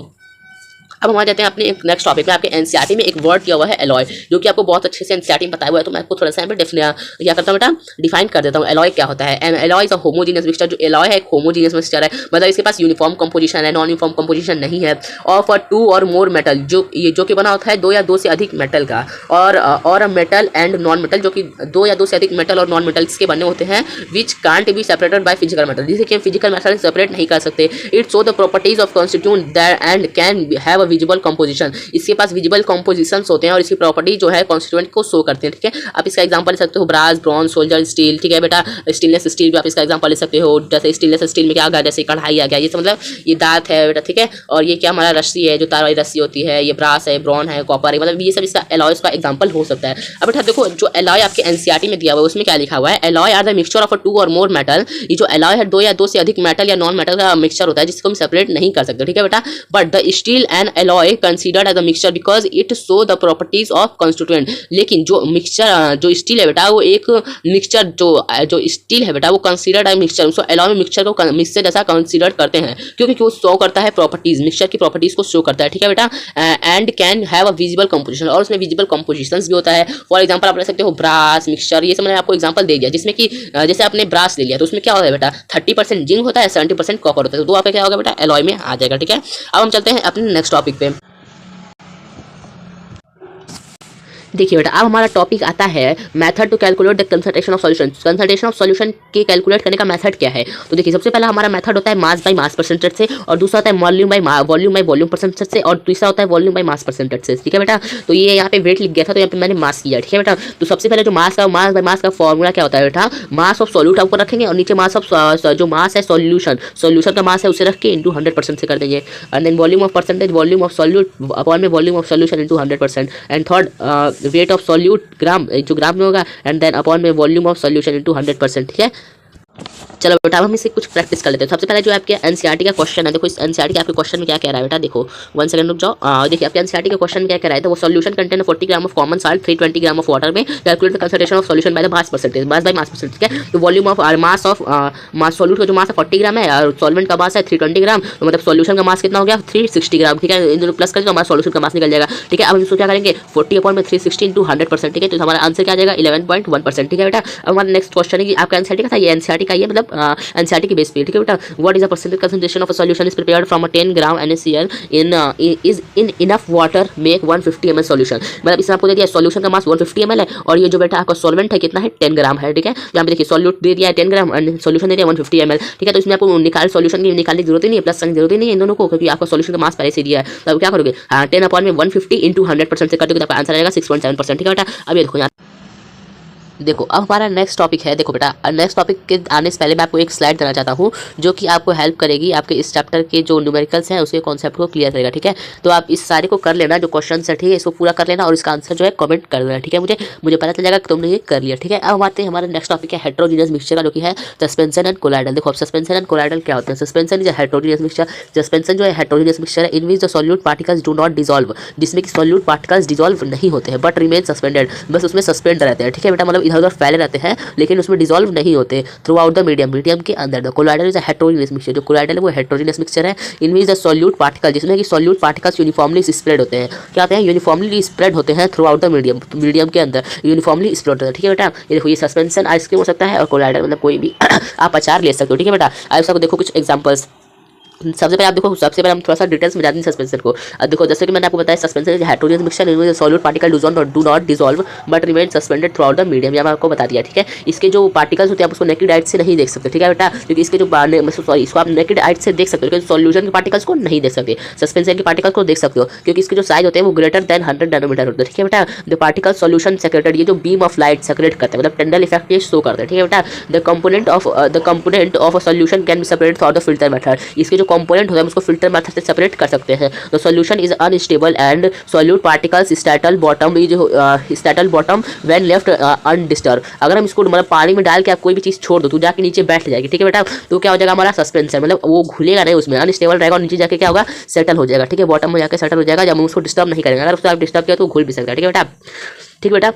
अब हम आ जाते हैं अपने एक नेक्स्ट टॉपिक में। आपके एनसीईआरटी में एक वर्ड दिया हुआ है एलॉय, जो कि आपको बहुत अच्छे से एनसीईआरटी में बताया हुआ है, तो मैं आपको थोड़ा सा यहाँ पे क्या करता हूँ बेटा, डिफाइन कर देता हूँ। एलॉय क्या होता है? N alloy is a homogeneous mixture. जो एलॉय है एक होमोजीनियस मिक्सचर है, मतलब इसके पास यूनिफॉर्म कंपोजिशन है, नॉन यूनिफॉर्म कंपोजिशन नहीं है। Of a two or more metal, जो कि बना होता है दो या दो से अधिक मेटल का, और मेटल एंड नॉन मेटल, जो कि दो या दो से अधिक मेटल और नॉन मेटल्स के बने होते हैं, which can't be separated by physical method, जिसे कि हम फिजिकल मेथड से सेपरेट नहीं कर सकते। It show the properties of constitute that and can have a visible composition. इसके पास विजिबल कंपोजिशन होते हैं और इसकी प्रॉपर्टी जो है कॉन्स्टिट्यूएंट को शो करते हैं। ठीक है, आप इसका एग्जांपल ले सकते हो ब्रास, ब्रॉन्ज, सोल्जर, स्टील। ठीक है बेटा, स्टेनलेस स्टील भी आप इसका एग्जांपल ले सकते हो। जैसे स्टेनलेस स्टील में क्या आ गया, जैसे कढ़ाई आ गया, ये मतलब ये दांत है बेटा। ठीक है, और ये क्या हमारा रस्सी है, जो तार वाली रस्सी होती है, ये ब्रास है, ब्रॉन है, कॉपर है, मतलब ये सब इसका एलॉयस का एग्जांपल हो सकता है। अब बेटा देखो, जो एलॉय आपके एनसीईआरटी में दिया हुआ है उसमें क्या लिखा हुआ है, alloy are the mixture of a two or more metal. ये जो एलॉय है दो या दो से अधिक मेटल या नॉन मेटल का मिक्सचर होता है, जिसको हम सेपरेट नहीं कर सकते। ठीक है बेटा, but the steel and alloy considered as a mixture because it show the properties of constituent. लेकिन जो मिक्सचर, जो स्टील है बेटा, वो एक मिक्सचर, जो स्टील है बेटा, वो कंसीडर्ड है मिक्सचर। उसको एलॉय में मिक्सचर को मिक्सचर जैसा कंसीडर करते हैं, क्योंकि वो शो करता है प्रॉपर्टीज, मिक्सचर की प्रॉपर्टीज को शो करता है। ठीक है बेटा, and can have a visible composition, और उसमें विजिबल कंपोजिशंस भी होता है। फॉर एग्जांपल आप ले सकते हो ब्रास, मिक्सचर, ये सब मैंने आपको एग्जांपल दे दिया, जिसमें कि जैसे आपने ब्रास ले लिया तो उसमें क्या होता है बेटा, 30% जिंक होता है, 70% कॉपर होता है, तो आपका क्या होगा बेटा, एलॉय में आ जाएगा। ठीक है, अब हम चलते हैं अपने नेक्स्ट टॉपिक पे। देखिए बेटा, अब हमारा टॉपिक आता है method to calculate the concentration of solution. Concentration of solution के कैलकुलेट करने का मेथड क्या है? तो देखिए, सबसे पहला हमारा मेथड होता है मास बाय मास परसेंटेज से, और दूसरा होता है वॉल्यूम बाय वॉल्यूम परसेंटेज से, और तीसरा होता है वॉल्यूम बाय मास परसेंटेज से। ठीक है बेटा, तो ये यहाँ पे वेट लिख गया था, तो यहाँ पे मैंने मास किया। ठीक है बेटा, तो सबसे पहले जो मास बाय मास का फॉर्मूला क्या होता है बेटा, मास ऑफ सॉल्यूट ऊपर रखेंगे और नीचे मास ऑफ जो मास है सॉल्यूशन का मास है उसे रख के इंटू 100% से कर देंगे। And then volume of percentage, volume of solute upon में volume of solution into 100%। And third weight of solute gram, जो ग्राम में होगा, एंड देन अपॉन में वॉल्यूम ऑफ सॉल्यूशन इनटू 100%। ठीक है, चलो बेटा, अब हम इसे कुछ प्रैक्टिस कर लेते हैं। सबसे पहले जो आपके एनसीईआरटी का क्वेश्चन है, देखो इस एनसीईआरटी के आपके क्वेश्चन में क्या कह रहा है बेटा, देखो 1 सेकंड रुक जाओ। देखिए आपके एनसीईआरटी के क्वेश्चन में क्या कह रहा है, तो वो solution contain 40 gram of common salt, 320 gram of water में, calculate the concentration of solution by the mass percentage, mass by mass percentage. ठीक है, तो volume of mass of solute का जो मास है 40 ग्राम है, और सॉल्वेंट का मास है 320 ग्राम, तो मतलब सॉल्यूशन का मास कितना हो गया, 360 ग्राम। ठीक है, इन दोनों प्लस करके तो हमारा सॉल्यूशन का मास निकल जाएगा। ठीक है, अब हम इसको क्या करेंगे, 40 अपॉन में 360 इंटू 100%। ठीक है, तो हमारा आंसर क्या आ जाएगा, 11.1%। ठीक है बेटा, अब हमारा नेक्स्ट क्वेश्चन है कि आपका एनसीईआरटी का था, ये एनसीईआरटी का, ये मतलब एनसीईआरटी की बेस पे। ठीक है बेटा, what is the percentage concentration of a solution is prepared from a 10 gram NaCl in enough water make 150 ml solution. मतलब इसमें आपको दे दिया सॉल्यूशन का मास 150 ml है, और ये जो बेटा आपका सॉल्वेंट है कितना है, 10 ग्राम है। ठीक है, यहाँ पे देखिए सॉल्यूट दे दिया है 10 ग्राम और सॉल्यूशन दे दिया 150 ml। ठीक है, तो इसमें आपको सॉल्यूशन की निकालने की जरूरत ही नहीं है, प्लस करने की जरूरत ही नहीं है इन दोनों को, क्योंकि आपका सॉल्यूशन का मास पहले से दिया है। तो क्या करोगे, 10 अपॉन में 150 इंटू 100% से कर दोगे तो आपका आंसर आएगा 6.7%। ठीक है बेटा, अब ये देखो यहाँ देखो, अब हमारा नेक्स्ट टॉपिक है। देखो बेटा, नेक्स्ट टॉपिक के आने से पहले मैं आपको एक स्लाइड देना चाहता हूँ, जो कि आपको हेल्प करेगी आपके इस चैप्टर के जो न्यूमेरिकल्स हैं उसके कॉन्सेप्ट को क्लियर करेगा। ठीक है, तो आप इस सारे को कर लेना, जो क्वेश्चन है ठीक है, इसको पूरा कर लेना और इसका आंसर जो है कमेंट कर देना। ठीक है, मुझे पता चल जाएगा कि तुमने ये कर लिया। ठीक है, अब आते हैं हमारे नेक्स्ट टॉपिक है हेटेरोजेनियस मिक्सचर का, जो कि है सस्पेंशन एंड कोलाइडल। देखो, अब सस्पेंशन एंड कोलाइडल क्या होता है। Suspension is heterogeneous mixture. Suspension जो है हेटेरोजेनियस मिक्सचर है in which the solute particles do not dissolve, जिसमें कि सॉल्यूट पार्टिकल्स डिसॉल्व नहीं होते हैं, बट रिमेन सस्पेंडेड, बस उसमें सस्पेंड रहते हैं। ठीक है बेटा, मतलब इधर उधर फैले रहते हैं लेकिन उसमें डिसॉल्व नहीं होते थ्रू आउट द मीडियम के अंदर। The colloidal is a heterogeneous mixture. जो कोलाइडल है वो हेटेरोजेनियस मिक्सचर है in which the solute particle, जिसमें कि सॉल्यूट पार्टिकल्स यूनिफॉर्मली स्प्रेड होते हैं। क्या होते हैं, यूनिफॉर्मली स्प्रेड होते हैं थ्रू आउट द मीडियम के अंदर यूनिफॉर्मली स्प्रेड होते हैं। ठीक है बेटा, ये देखो, ये सस्पेंशन आइसक्रीम हो सकता है और कोलाइडल मतलब कोई भी आप अचार ले सकते हो। ठीक है बेटा, अब देखो कुछ एग्जांपल्स। सबसे पहले आप देखो, सबसे पहले हम थोड़ा सा डिटेल्स में जाते हैं सस्पेंशन को। अब देखो, जैसे कि मैंने आपको बताया suspension is heterogeneous mixture in solute particle do not dissolve but remain suspended through out the medium. ये मैं आपको बता दिया। ठीक है, इसके जो पार्टिकल्स होते हैं आप उसको नेकेड आइट से नहीं देख सकते। ठीक है बेटा, क्योंकि इसके जो इसको आप नेकेड आइट से देख सकते हो, लेकिन सॉल्यूशन के पार्टिकल्स को नहीं देख सकते। सस्पेंशन के पार्टिकल्स को देख सकते हो क्योंकि इसके जो साइज होते हैं वो ग्रेटर देन 100 नैनोमीटर होते हैं। ठीक है बेटा, द पार्टिकल सॉल्यूशन सेक्रेटेड, ये जो बीम ऑफ लाइट सेक्रेट करते हैं, मतलब टेंडल इफेक्ट ये शो करते हैं। ठीक है बेटा, the component of a solution can be separated through the filter method. इसके जो कंपोनेंट होते हैं उसको फिल्टर मेथड से सेपरेट कर सकते हैं। The solution is unstable and solute particles settle bottom when left undisturbed. अगर हम इसको मतलब पानी में डाल के आप कोई भी चीज़ छोड़ दो तो जाके नीचे बैठ जाएगी। ठीक है बेटा, तो क्या हो जाएगा हमारा सस्पेंशन, मतलब वो घुलेगा नहीं, उसमें अनस्टेबल रहेगा और नीचे जाके क्या होगा, सेटल हो जाएगा। ठीक है, बॉटम में जाकर सेटल हो जाएगा जब हम उसको डिस्टर्ब नहीं करेंगे। अगर उसको आप डिस्टर्ब किया तो घुल भी सकता है। ठीक है बेटा, ठीक बेटा।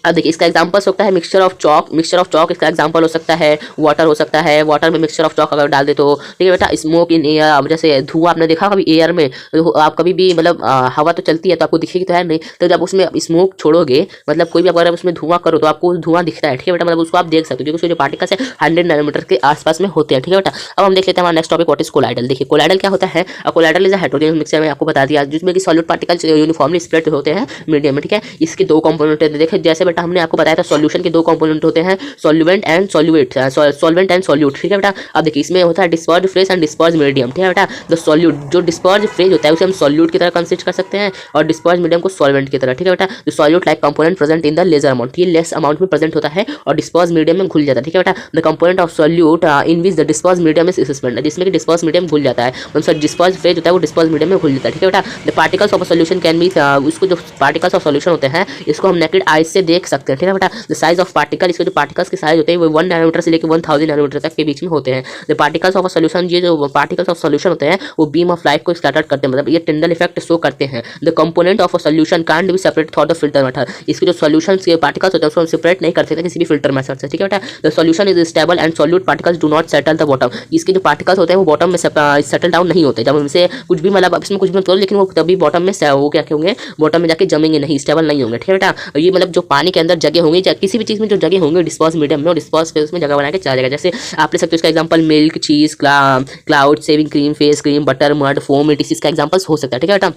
अब देखिए इसका एग्जांपल हो सकता है मिक्सचर ऑफ चॉक इसका एग्जांपल हो सकता है, वाटर हो सकता है, वाटर में मिक्सचर ऑफ चॉक अगर डाल दे तो ठीक है बेटा। स्मोक इन एयर, अब जैसे धुआं आपने देखा कभी एयर में, तो आप कभी भी मतलब हवा तो चलती है तो आपको दिखेगी तो है नहीं, तो जब उसमें स्मोक छोड़ोगे मतलब कोई भी अगर उसमें धुआं करो तो आपको धुआं दिखता है, ठीक है बेटा, मतलब उसको आप देख सकते हो क्योंकि उसके जो पार्टिकल्स है 100 नैनोमीटर के आसपास में होते हैं, ठीक है बेटा। अब हम देख लेते हैं हमारा next topic what is colloidal. देखिए कोलाइडल क्या होता है, colloidal is a heterogeneous mixture में आपको बता दिया जिसमें कि सॉलिड पार्टिकल्स यूनिफॉर्मली स्प्रेड होते हैं मीडियम में, ठीक है। इसके दो कंपोनेंट होते हैं, देखिए जैसे बेटा हमने आपको बताया था सॉल्यूशन के दो कंपोनेंट होते हैं, सॉल्वेंट एंड सॉल्यूट, ठीक है बेटा। अब देखिए इसमें होता है disperse phase and disperse medium, ठीक है बेटा। द सॉल्यूट जो डिस्पर्ज फेज होता है उसे हम सॉल्यूट की तरह कंसीडर कर सकते हैं और डिस्पर्ज मीडियम को सॉल्वेंट की तरह, ठीक है बेटा। जो solute like component present in the lesser amount, ये लेस अमाउंट में प्रेजेंट होता है और डिस्पर्ज मीडियम में घुल जाता है, ठीक है बेटा। The component of solute in which the disperse medium is suspended, जिसमें कि डिस्पर्ज मीडियम घुल जाता है, मतलब डिस्पर्ज फेज होता है वो डिस्पर्ज मीडियम में घुल जाता है, ठीक है बेटा। The particles of a solution can be, उसको जो पार्टिकल्स ऑफ सॉल्यूशन होते हैं इसको हम नेकेड आइज से देख सकते हैं, ठीक है बेटा। द साइज ऑफ पार्टिकल, इसके जो पार्टिकल्स के साइज होते हैं वो 1 नैनोमीटर से लेकर 1000 नैनोमीटर तक के बीच में होते हैं। The particles of a solution, ये जो पार्टिकल्स ऑफ सॉल्यूशन होते हैं वो बीम ऑफ लाइट को स्कैटर करते हैं, मतलब ये टिंडल इफेक्ट शो करते हैं। The component of a solution can't be separate through the filter method, इसके जो सॉल्यूशन के पार्टिकल्स होते हैं उसको हम सेपरेट नहीं कर सकते किसी भी फिल्टर मेथड से, ठीक है बेटा। The solution is stable and solute particles do not settle the bottom, इसके जो पार्टिकल्स होते हैं वो बॉटम में सेटल डाउन नहीं होते, जब उनसे कुछ भी मतलब इसमें कुछ भी करो लेकिन वो तभी बॉटम में वो क्या होंगे, बॉटम में जाके जमेंगे नहीं, स्टेबल नहीं होंगे, ठीक है बेटा। ये मतलब जो पानी के अंदर जगह होंगे किसी भी चीज़ में जो जगह होंगे डिस्पर्स मीडियम में और डिस्पर्स फेज में जगह बना के चला जाएगा। जैसे आप ले सकते हो इसका example milk, cheese, cloud, shaving cream, face cream, butter, mud, foam, etc का एग्जांपल्स हो सकता है, ठीक है बेटा।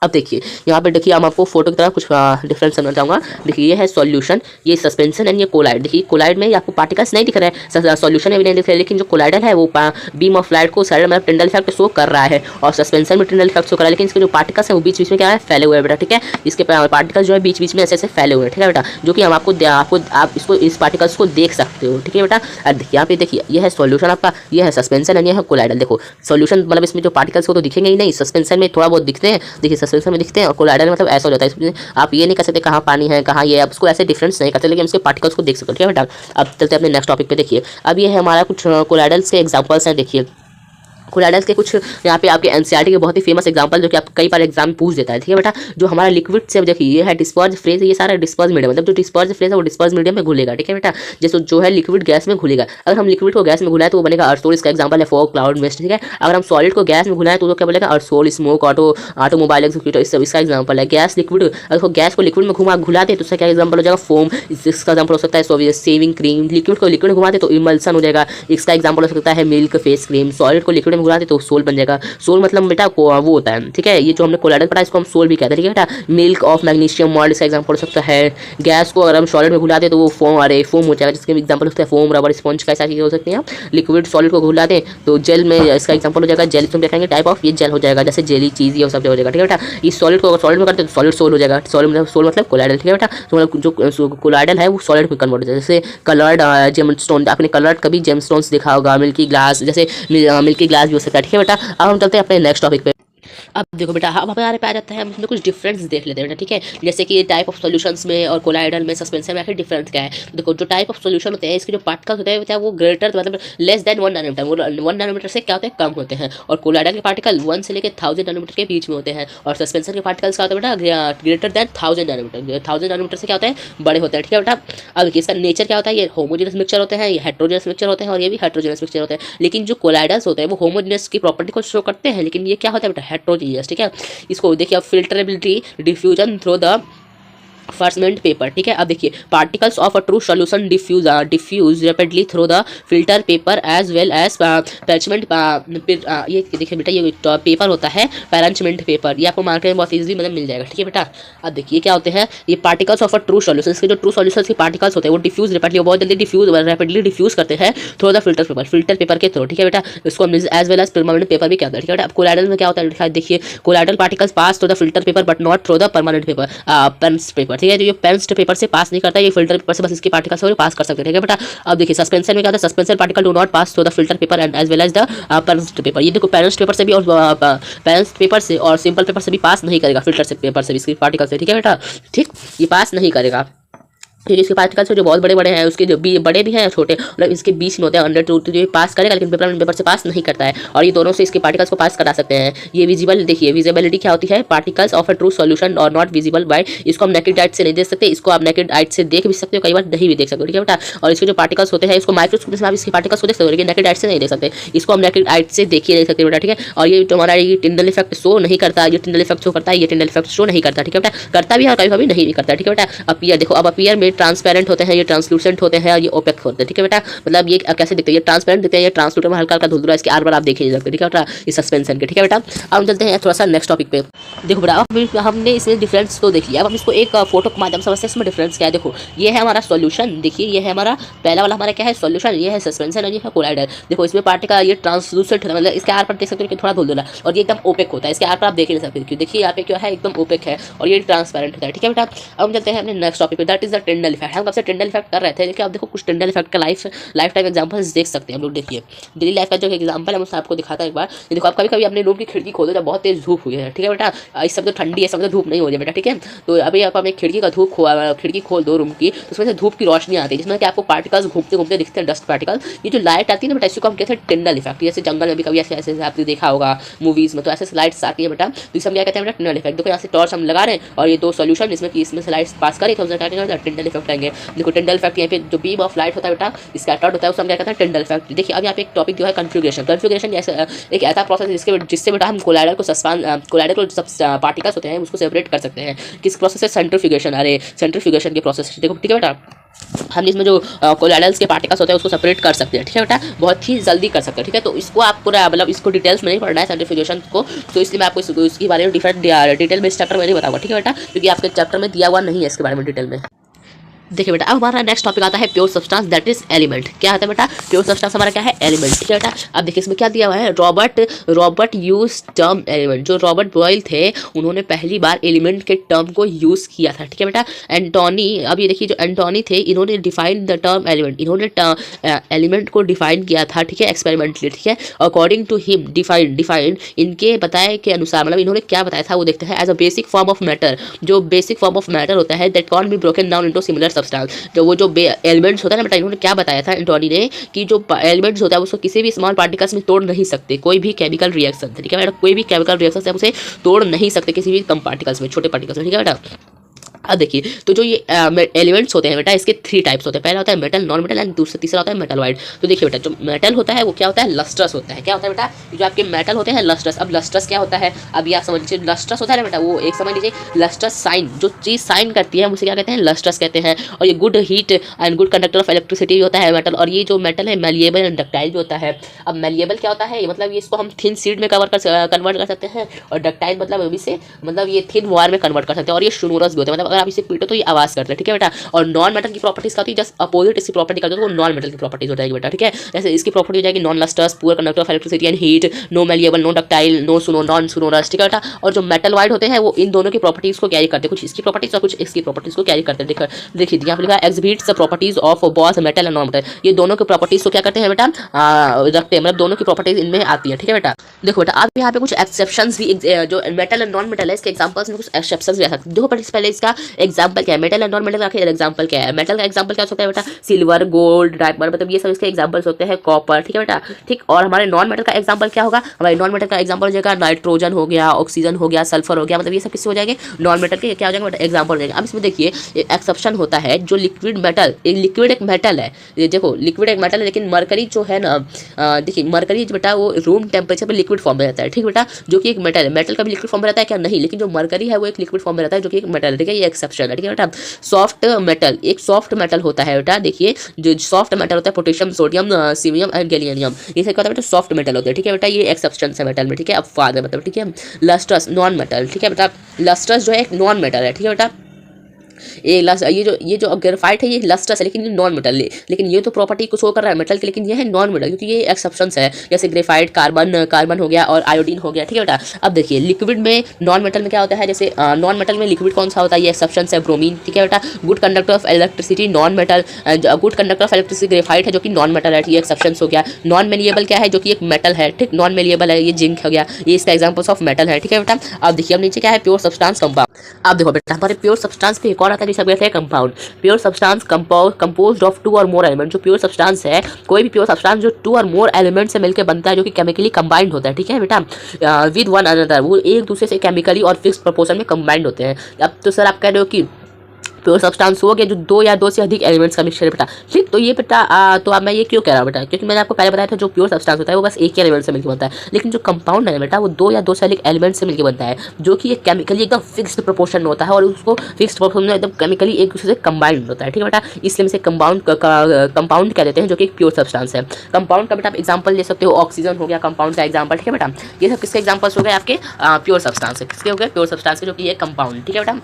अब देखिए यहाँ पे देखिए हम आपको फोटो की तरह कुछ डिफरेंस समझना चाहूँगा। देखिए ये है सॉल्यूशन, ये सस्पेंशन एंड ये कोलाइड। देखिए कोलाइड में आपको पार्टिकल्स नहीं दिख रहा है, सॉल्यूशन में भी नहीं दिख रहा है, लेकिन जो कोलाइडल है वो बीम ऑफ लाइट को साइड में टिंडल इफेक्ट शो कर रहा है और सस्पेंशन में टिंडल इफेक्ट शो कर रहा है, लेकिन इसके जो पार्टिकल्स है वो बीच बीच में क्या है फैले हुए हैं बेटा, ठीक है। इसके पार्टिकल्स जो है बीच बीच में ऐसे ऐसे फैले हुए हैं, ठीक है बेटा, जो कि हम आपको आप इसको इस पार्टिकल्स को देख सकते हो, ठीक है बेटा। अब देखिए यहाँ पे देखिए ये है सॉल्यूशन आपका, ये है सस्पेंशन एंड ये है कोलाइडल। देखो सॉल्यूशन मतलब इसमें जो पार्टिकल्स को तो दिखेंगे ही नहीं, सस्पेंशन में थोड़ा बहुत दिखते हैं, देखिए सस्पेंशन में दिखते हैं, और कोलाइडल मतलब ऐसा हो जाता है इसमें आप ये नहीं कर सकते कहाँ पानी है कहाँ ये, आप उसको ऐसे डिफरेंस नहीं करते, लेकिन इसके पार्टिकल्स को देख सकते हो, ठीक है बेटा। अब चलते हैं अपने नेक्स्ट टॉपिक पे। देखिए अब ये है हमारा कुछ कोलाइडल्स के एग्जांपल्स हैं। देखिए कोलाइडल्स के कुछ यहाँ पे आपके एनसीईआरटी के बहुत ही फेमस एग्जांपल जो कि आप कई बार एग्जाम पूछ देता है, ठीक है बेटा। जो हमारा लिक्विड से देखिए ये है डिस्पर्ज फेज, ये सारा डिस्पर्ज मीडियम, मतलब जो डिस्पर्ज फेज है वो डिस्पर्ज मीडियम में घुलेगा, ठीक है बेटा। जैसे जो है लिक्विड गैस में घुलेगा, अगर हम लिक्विड को गैस में घुलाए तो वो बनेगा अर्थसोल, इसका एग्जांपल है फॉग, क्लाउड, मिस्ट, ठीक है। अगर हम सॉलिड को गैस में घुलाए तो क्या बनेगा अर्थसोल, स्मोक, ऑटोमोबाइल एक्सीक्यूटर, इस सब इसका एग्जांपल है। गैस लिक्विड, अगर गैस को लिक्विड में घुलाते तो उसका क्या एग्जांपल हो जाएगा फोम, इसका एग्जांपल हो सकता है सेविंग क्रीम। लिक्विड को लिक्विड में घुमाते तो इमल्सन हो जाएगा, इसका एग्जांपल हो सकता है मिल्क, फेस क्रीम। सॉलिड को लिक्विड में घुलाते तो सोल बन जाएगा, सोल मतलब बेटा वो होता है, ठीक है। ये जो हमने कोलाइडल पढ़ा इसको हम सोल भी कहते हैं, ठीक है बेटा। मिल्क ऑफ मैग्नीशियम मॉल्ट इसका एग्जांपल हो सकता है। गैस को अगर हम सॉलिड में घुला दें तो वो फोम हो जाएगा, जिसके एग्जांपल होता है फोम, रबर, स्पंज का ऐसा चीज़ हो सकती है। लिक्विड सॉलिड को घुला दें तो जेल में इसका एग्जांपल हो जाएगा जेल, तुम देखेंगे टाइप ऑफ ये जेल हो जाएगा, जैसे जेली चीज़ ये सब हो जाएगा, ठीक है बेटा। इस सॉलिड को सॉलिड में करते तो सॉलिड सोल हो जाएगा, सोल मतलब कोलाइडल, ठीक है बेटा। तो मतलब जो कोलाइडल है वो सॉलिड में कन्वर्ट हो जाएगा। जैसे कलर्ड जेमस्टोन, आपने कलर्ड कभी जेमस्टोन्स देखा होगा, मिल्की ग्लास, जैसे मिल्की ग्लास भी हो सकता है, ठीक है बेटा। अब हम चलते हैं अपने नेक्स्ट टॉपिक पे। अब देखो बेटा अब हमारे पे आ जाता है, हम इसमें कुछ डिफरेंस देख लेते हैं बेटा, ठीक है। जैसे कि टाइप ऑफ सॉल्यूशंस में और कोलाइडल में, सस्पेंशन में आखिर डिफरेंस क्या है। देखो जो टाइप ऑफ सॉल्यूशन होते हैं इसके जो पार्टिकल्स होते हैं वो ग्रेटर मतलब लेस देन 1 नैनोमीटर, वो 1 नैनोमीटर से क्या होते हैं कम होते हैं, और कोलाइडल के पार्टिकल 1 से लेकर 1000 नैनोमीटर के बीच में होते हैं, और सस्पेंशन के पार्टिकल्स क्या होते हैं बेटा ग्रेटर देन 1000 नैनोमीटर, 1000 नैनोमीटर से क्या होते हैं बड़े होते हैं, ठीक है बेटा। अब इसका नेचर क्या होता है, ये होमोजेनस मिक्सचर होते हैं, ये हेट्रोजेनस मिक्सचर होते हैं, और ये भी हेट्रोजेनस मिक्सचर होते हैं। लेकिन जो कोलाइडल्स होते हैं वो होमोजेनस की प्रॉपर्टी को शो करते हैं, लेकिन ये क्या होता है बेटा हेट्रोजेनियस, ठीक है। इसको देखिए अब filterability, diffusion through the parchment paper, ठीक है। अब देखिए particles of a true solution diffuse rapidly through the filter paper as well as parchment. ये देखिए बेटा ये पेपर होता है पैरचमेंट पेपर, ये आपको मार्केट में बहुत इजीली मतलब मिल जाएगा, ठीक है बेटा। अब देखिए क्या होते हैं ये particles of a true solution, इसके जो ट्रू सॉल्यूशन के पार्टिकल्स होते हैं वो डिफ्यूज रैपिडली, बहुत जल्दी रैपिडली डिफ्यूज करते हैं थ्रू द फिल्टर पेपर के थ्रू, ठीक है बेटा। इसको हम as well as permanent paper भी कहते हैं, ठीक है बेटा। अब कोलाइडल में क्या होता है देखिए colloidal particles pass through the filter paper but not through the permanent paper, pens paper, ठीक है। तो ये पेंस्ड पेपर से पास नहीं करता, ये फिल्टर पेपर से बस इसके पार्टिकल्स को पास कर सकते हैं, ठीक है बेटा। अब देखिए सस्पेंशन में क्या होता है, suspension particle do not pass through the filter paper and as well as the parchment paper. ये देखो पेंस्ड पेपर से भी और पेंस्ड पेपर से और सिंपल पेपर से भी पास नहीं करेगा, फिल्टर से पेपर से भी इसके पार्टिकल से, ठीक है बेटा, ठीक ये पास नहीं करेगा। क्योंकि इसके पार्टिकल्स जो बहुत बड़े बड़े हैं, उसके जो बड़े भी हैं छोटे, मतलब इसके बीच में होते हैं अंडर टू, तो ये पास करेगा लेकिन पेपर से पास नहीं करता है, और ये दोनों से इसके पार्टिकल्स को पास करा सकते हैं। ये विजिबल, देखिए विजिबिलिटी क्या होती है, particles of a true solution और नॉट विजिबल बाय, इसको हम नेकेड आइट से नहीं देख सकते, इसको आप नेकेड आइट से देख भी सकते हो, कई बार नहीं भी देख सकते हो, ठीक है बेटा। और इसके जो पार्टिकल्स होते हैं, इसको माइक्रोस्कोप से आप इसके पार्टिकल्स को देख सकते हो, लेकिन नेकेड आइट से नहीं देख सकते, इसको हम नेकेड आइट से देख ही नहीं सकते बेटा, ठीक है। और ये तुम्हारा ये टिंडल इफेक्ट शो नहीं करता, ये टिंडल इफेक्ट शो करता है, ये टिंडल इफेक्ट शो नहीं करता, ठीक है बेटा। करता भी है और कभी कभी नहीं भी करता, ठीक है बेटा। अपीयर देखो, अब अपीयर में ट्रांसपेरेंट होते हैं, ये ट्रांसलूसेंट होते हैं और ये ओपेक होते हैं, ठीक है बेटा। मतलब ये कैसे दिखते हैं, ये ट्रांसपेरेंट दिखते हैं, ये ट्रांसलूसेंट में हल्का हल्का धुंधला, इसके आर बार आप देख ही नहीं सकते, ठीक है बेटा, ये सस्पेंशन के, ठीक है बेटा। अब हम चलते हैं थोड़ा सा नेक्स्ट टॉपिक पे। देखो बेटा, अब हमने इसमें डिफरेंस तो देख लिया, अब हम इसको एक फोटो के माध्यम से समझते हैं इसमें डिफरेंस क्या है। देखो ये है हमारा सॉल्यूशन, देखिए ये है हमारा पहला वाला हमारा क्या है, सॉल्यूशन, ये है सस्पेंशन और ये है कोलाइडर। देखो इसमें पार्टिकल ये ट्रांसलूसेंट, मतलब इसके आर पर देख सकते हो कि थोड़ा धुंधला, और ये एकदम ओपेक होता है, इसके आर पर आप देख ही नहीं सकते, क्यों देखिए यहाँ पे क्या है, एकदम ओपेक है, और ये ट्रांसपेरेंट होता है, ठीक है बेटा। अब हम चलते हैं अपने नेक्स्ट टॉपिक पे, that is the Tyndall effect. हम कब से टिंडल इफेक्ट कर रहे थे, देखिए आप देखो कुछ टिंडल इफेक्ट का लाइफ टाइम एग्जांपल्स देख सकते हैं हम लोग। देखिए डेली लाइफ का जो एग्जांपल है मैं आपको दिखाता है एक बार। ये देखो आप कभी कभी अपने रूम की खिड़की खोलो जब बहुत तेज धूप हुई है, ठीक है बेटा, इस समय तो ठंडी है, इस समय तो धूप नहीं हो रही है बेटा, ठीक है। तो अभी आप अपने खिड़की का खिड़की खोल दो रूम की, तो उसमें से धूप की रोशनी आती है, जिसमें कि आपको पार्टिकल्स घूमते घूमते दिखते हैं, डस्ट पार्टिकल। ये जो लाइट आती है ना बेटा, इसको हम कहते हैं टिंडल इफेक्ट। जैसे जंगल में भी कभी ऐसे ऐसे आपने देखा होगा मूवीज में, तो ऐसे लाइट्स आती है बेटा, तो इसे हम क्या कहते हैं बेटा, टिंडल इफेक्ट। देखो यहाँ से टॉर्च हम लगा रहे हैं और ये दो सॉल्यूशन इसमें कि इसमें से लाइट्स पास करें, तो टिंडल इफेक्ट आएंगे। देखो टिंडल इफेक्ट यहाँ पे जो बीम ऑफ लाइट होता है बेटा, स्कैटर्ड होता है, उसको हम क्या कहते हैं, टिंडल इफेक्ट। देखिए अब यहाँ पे एक टॉपिक जो है कन्फ्यूगेशन। कन्फ्यूगेशन एक ऐसा प्रोसेस जिससे बेटा हम कोलाइडर को सब पार्टिकल्स होते हैं उसको सेपरेट कर सकते हैं। किस प्रोसेस से, सेंट्रीफ्यूगेशन, अरे सेंट्रीफ्यूगेशन के प्रोसेस, देखो ठीक है बेटा। हम इसमें जो कोलाइडल्स के पार्टिकल्स होते हैं उसको सेपरेट कर सकते हैं, ठीक है बेटा, बहुत ही जल्दी कर सकते हैं, ठीक है। तो इसको आपको मतलब इसको डिटेल्स में नहीं पढ़ना है सेंट्रीफ्यूगेशन को, तो इसलिए मैं आपको इसके बारे में डिटेल में इस चैप्टर में नहीं बताऊंगा, ठीक है बेटा, क्योंकि आपके चैप्टर में दिया हुआ नहीं है इसके बारे में डिटेल में। देखिए बेटा, अब हमारा नेक्स्ट टॉपिक आता है pure substance, that is element. क्या होता है बेटा, प्योर सब्सटेंस हमारा क्या है, एलिमेंट, ठीक है बेटा। अब देखिए इसमें क्या दिया हुआ है, रॉबर्ट यूज टर्म एलिमेंट। जो रॉबर्ट बॉयल थे उन्होंने पहली बार एलिमेंट के टर्म को यूज किया था, ठीक है बेटा। एंटोनी, अब ये देखिए जो एंटोनी थे इन्होंने डिफाइन द टर्म एलिमेंट, इन्होंने एलिमेंट को डिफाइन किया था, ठीक है, एक्सपेरिमेंटली, ठीक है। अकॉर्डिंग टू हिम डिफाइन इनके बताए के अनुसार, मतलब इन्होंने क्या बताया था वो देखते हैं, as a basic form of matter. जो बेसिक फॉर्म ऑफ मैटर होता है that can be broken down into similar substance. जो वो जो एलिमेंट्स होता है ना बेटा, इन्होंने क्या बताया था एंटोनी ने, कि जो एलिमेंट्स होता है उसको किसी भी स्मॉल पार्टिकल्स में तोड़ नहीं सकते, कोई भी केमिकल रिएक्शन, ठीक है बेटा, कोई भी केमिकल रिएक्शन से आप उसे तोड़ नहीं सकते किसी भी कम पार्टिकल्स में, छोटे पार्टिकल्स में, ठीक है बेटा। अब देखिए तो जो ये एलिमेंट्स होते हैं बेटा, इसके 3 टाइप्स होते हैं। पहला होता है मेटल, नॉन मेटल, एंड तीसरा होता है मेटल वाइड। तो देखिए बेटा, जो मेटल होता है वो क्या होता है, लस्ट्रस होता है। क्या होता है बेटा, जो आपके मेटल होते हैं लस्ट्रस। अब लस्ट्रस क्या होता है, अब ये आप समझ लीजिए, लस्ट्रस होता है ना बेटा, वो एक समझ लीजिए लस्ट्रस साइन, जो चीज़ साइन करती है उसे क्या कहते हैं, लस्ट्रस कहते हैं। और ये good heat and good conductor of electricity होता है मेटल। और ये जो मेटल है मेलिएबल एंड डक्टाइल भी होता है। अब मेलिएबल क्या होता है, मतलब ये इसको हम थिन सीड में कन्वर्ट कर सकते हैं, और डक्टाइल मतलब इसे मतलब ये थिन वायर में कन्वर्ट कर सकते हैं। और ये शूनोरस भी होता है, मतलब अगर आप इसे पीटो तो ये आवाज करते हैं, ठीक है बेटा। और नॉन मेटल की प्रॉपर्टीज क्या होती है, जस्ट अपोजिट इसकी प्रॉपर्टी करते हैं, तो वो नॉन मेटल की प्रॉपर्टीज हो जाएगी बेटा, ठीक है। जैसे इसकी प्रॉपर्टी हो जाएगी non lustrous, poor conductor of electricity and heat, no malleable, no ductile, non sonorous, ठीक है बेटा। और जो मेटल वाइड होते हैं वो इन दोनों की प्रॉपर्टीज को कैरी करते हैं, कुछ इसकी प्रॉपर्टीज और कुछ इसकी प्रॉपर्टीज को कैरी करते हैं। देखिए यहाँ पर लिखा है exhibits the properties of both metal and non metal. ये दोनों की प्रॉपर्टीज को क्या करते हैं बेटा, रखते हैं, मतलब दोनों की प्रॉपर्टीज इनमें आती है, ठीक है बेटा। देखो बेटा, आप यहाँ पे कुछ एक्सेप्शंस भी, जो मेटल एंड नॉन मेटल है इसके एग्जांपल्स में कुछ एक्सेप्शंस भी आ सकते हैं। देखो पहले इसका एग्जांपल क्या है, मेटल एंड नॉन मेटल का एग्जांपल क्या है। मेटल का एग्जांपल क्या हो सकता है बेटा, सिल्वर, गोल्ड, डायमंड, मतलब ये सब इसके एग्जांपल्स होते हैं, कॉपर, ठीक है बेटा, ठीक। और हमारे नॉन मेटल का एग्जांपल क्या होगा, हमारे नॉन मेटल का एग्जांपल हो जाएगा नाइट्रोजन हो गया, ऑक्सीजन हो गया, सल्फर हो गया, मतलब ये सब किससे हो जाएंगे, नॉन मेटल के क्या हो जाएगा बेटा, एग्जांपल हो जाएगा। अब इसमें देखिए एक्सेप्शन होता है, जो लिक्विड मेटल, लिक्विड एक मेटल है, ये देखो लिक्विड एक मेटल है, लेकिन मरकरी जो है ना, देखिए मरकरी बेटा वो रूम टेम्परेचर पर लिक्विड फॉर्म में रहता है, ठीक बेटा, जो कि एक मेटल है। मेटल का भी लिक्विड फॉर्म में रहता है क्या, नहीं, लेकिन जो मरकरी है वो एक लिक्विड फॉर्म में रहता है, जो कि एक मेटल है, ठीक है, ये एक्सेप्शन है, ठीक है बेटा। सॉफ्ट मेटल, एक सॉफ्ट मेटल होता है बेटा, देखिए जो सॉफ्ट मेटल होता है पोटेशियम, सोडियम, सीमियम एंड गैलियम, ये सब क्या होता है बेटा, सॉफ्ट मेटल होते हैं, ठीक है बेटा, ये एक्सेप्शन है मेटल में, ठीक है। अब फादर मतलब, ठीक है। लस्ट्रस नॉन मेटल, ठीक है बेटा, लस्ट्रस जो है एक नॉन मेटल है, ठीक है बेटा। ये जो ग्रेफाइट है ये लस्ट्रस है, लेकिन ये नॉन मेटल है, लेकिन ये तो प्रॉपर्टी को शो कर रहा है मेटल की, लेकिन ये है नॉन मेटल, क्योंकि ये एक्सेप्शंस है, जैसे ग्रेफाइट, कार्बन हो गया और आयोडीन हो गया, ठीक है बेटा। अब देखिए लिक्विड में नॉन मेटल में क्या होता है, जैसे नॉन मेटल में लिक्विड कौन सा होता है, ये एक्सेप्शंस है, ब्रोमीन, ठीक है बेटा। Good conductor of electricity non metal, good conductor of electricity graphite है जो कि नॉन मेटल है, ये एक्सेप्शंस हो गया। नॉन मेलिएबल क्या है, जो कि एक मेटल है, ठीक, नॉन मेलिएबल है, ये जिंक हो गया, ये इसका एग्जांपल्स ऑफ मेटल है, ठीक है बेटा। अब देखिए अब नीचे क्या है, प्योर सब्सटेंस कंपाउंड। अब देखो बेटा हमारे प्योर सब्सटेंस पे एक कौन आता है, जिसे कहते हैं compound. Pure substance composed of 2 और मोर एलिमेंट। जो प्योर सब्सटेंस है, कोई भी प्योर सब्सटेंस जो 2 और मोर एलिमेंट से मिलकर बनता है, जो कि केमिकली कंबाइंड होता है, ठीक है बेटा, विद वन अनदर, वो एक दूसरे से केमिकली और फिक्स प्रोपोर्शन में कंबाइंड होते हैं। अब तो सर आप कह रहे हो कि प्योर सब्सटेंस हो गया जो 2 या 2 से अधिक एलिमेंट्स का मिक्सचर है बेटा, ठीक। तो ये बेटा तो अब मैं ये क्यों कह रहा हूँ बेटा, क्योंकि मैंने आपको पहले बताया था जो प्योर सब्सटेंस होता है वो बस एक ही एलिमेंट से मिलकर बनता है, लेकिन जो कंपाउंड है बेटा वो 2 या 2 से अधिक एलिमेंट से मिलकर बनता है, जो कि एक केमिकली एकदम फिक्स्ड प्रोपोर्शन में होता है और उसको फिक्स्ड प्रोपोर्शन में एकदम केमिकली एक दूसरे से कंबाइंड होता है, ठीक है बेटा। इसलिए इसे कंपाउंड कह देते हैं, जो कि एक प्योर सब्सटेंस है। कंपाउंड का बेटा आप एग्जाम्पल ले सकते हो, ऑक्सीजन हो गया कंपाउंड का एग्जाम्पल, ठीक है बेटा। ये सब किसके एग्जाम्पल्स हो गए, आपके प्योर सब्सटेंस है, किसके हो गए, प्योर सब्सटेंस के, जो कि ये कंपाउंड, ठीक है बेटा।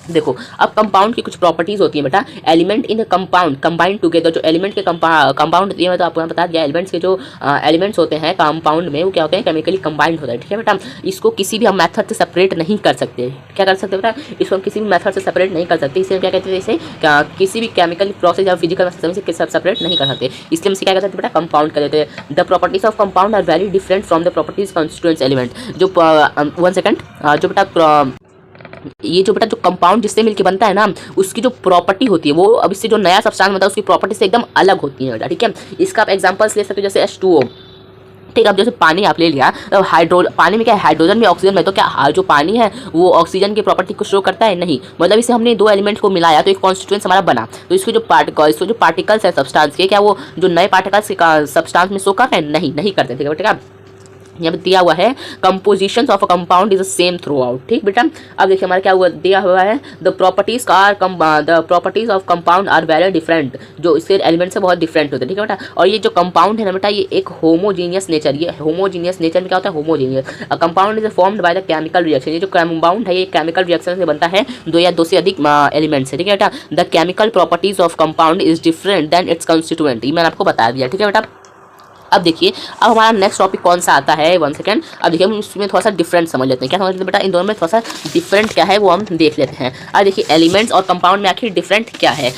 देखो अब कंपाउंड की कुछ प्रॉपर्टीज होती है बेटा। Element in compound combined together, जो एलिमेंट के कंपाउंड होती है, तो आपको बता दिया एलिमेंट्स के जो एलिमेंट्स होते हैं कंपाउंड में, वो क्या होते हैं, केमिकली कंबाइंड होता है, ठीक है बेटा। इसको किसी भी हम मेथड से सेपरेट नहीं कर सकते। क्या कर सकते बेटा, इसको हम किसी भी मेथड से सेपरेट नहीं कर सकते। इसलिए क्या कहते हैं, इसे किसी भी केमिकल प्रोसेस या फिजिकल से सेपरेट नहीं कर सकते, इसलिए हम इसे क्या कहते हैं बेटा, कंपाउंड कर देते हैं। The properties of compound are very different from the properties constituents element. जो 1 सेकंड, जो बेटा ये जो बेटा जो कंपाउंड जिससे मिलके बनता है ना, उसकी जो प्रॉपर्टी होती है वो अब इससे जो नया सब्सटेंस बनता है उसकी प्रॉपर्टी से एकदम अलग होती है बेटा, ठीक है। इसका आप एग्जांपल्स ले सकते हो, जैसे H2O, ठीक है। अब जैसे पानी आप ले लिया, तो पानी में क्या है, हाइड्रोजन में ऑक्सीजन में, तो क्या जो पानी है वो ऑक्सीजन की प्रॉपर्टी को शो करता है, नहीं। मतलब इसे हमने 2 एलिमेंट को मिलाया तो एक कॉन्स्टिट्यूएंट्स हमारा बना, तो इसके जो पार्टिकल्स है सब्सटेंस के, क्या वो जो नए पार्टिकल्स सब्सटेंस में शो कर रहे हैं, नहीं करते, ठीक है। यहाँ पे दिया हुआ है composition of a compound is same through out, ठीक बेटा। अब देखिए हमारा क्या हुआ, दिया हुआ है the properties of compound are very different, जो इसके एलिमेंट से बहुत डिफरेंट होते हैं, ठीक है बेटा। और ये जो कंपाउंड है ना बेटा, ये एक होमोजीनियस नेचर, ये होमोजीनियस नेचर में क्या होता है, homogeneous compound is formed by the chemical reaction. ये जो कंपाउंड है ये केमिकल रिएक्शन से बनता है 2 या 2 से अधिक एलिमेंट से, ठीक है बेटा। The chemical properties of compound is different than its constituent, ये मैंने आपको बता दिया, ठीक है बेटा। अब देखिए अब हमारा नेक्स्ट टॉपिक कौन सा आता है, 1 सेकंड। अब देखिए हम इसमें थोड़ा सा डिफरेंट समझ लेते हैं, क्या समझ लेते हैं बेटा, इन दोनों में थोड़ा सा डिफरेंट क्या है वो हम देख लेते हैं। अब देखिए एलिमेंट्स और कंपाउंड में आखिर डिफरेंट क्या है।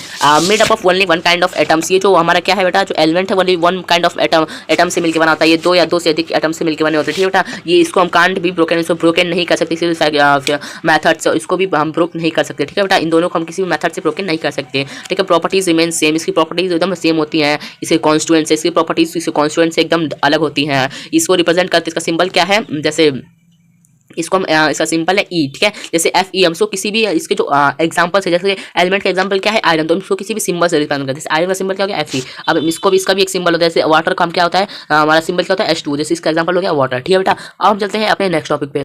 Made up of only 1 kind of atoms, ये जो हमारा क्या है बेटा, जो एलिमेंट है ओनली 1 काइंड ऑफ एटम से मिलकर बना होता है, ये 2 या 2 से अधिक एटम से मिलकर बने होते हैं, ठीक है बेटा। ये इसको हम कांट भी ब्रोकन, इसको ब्रोकन नहीं कर सकते किसी मैथड से, इसको भी हम ब्रोक नहीं कर सकते, ठीक है बेटा। इन दोनों को हम किसी भी मैथड से ब्रोकन नहीं कर सकते, ठीक है। प्रॉपर्टीज रिमेन सेम, इसकी प्रॉपर्टीज एकदम सेम होती हैं, इसके कॉन्स्टिट्यूएंट से इसकी प्रॉपर्टीज इसके कॉन्स्टिट्यूएंट से एकदम अलग होती हैं। इसको रिप्रेजेंट करते, इसका सिंबल क्या है, जैसे इसको हम इसका सिंपल है E, ठीक है। जैसे Fe, हम इसको किसी भी इसके जो एग्जांपल्स है, जैसे एलिमेंट का एग्जांपल क्या है, आयरन, तो हम इसको किसी भी सिंबल से रिप्रेजेंट करते हैं। जैसे आयरन का सिंबल क्या हो गया, Fe। अब इसको भी, इसका भी एक सिंबल होता है, जैसे वाटर का हम क्या होता है, हमारा सिंबल क्या होता है, H2, जैसे इसका एग्जांपल हो गया वाटर, ठीक है बेटा। अब हम चलते हैं अपने नेक्स्ट टॉपिक पे।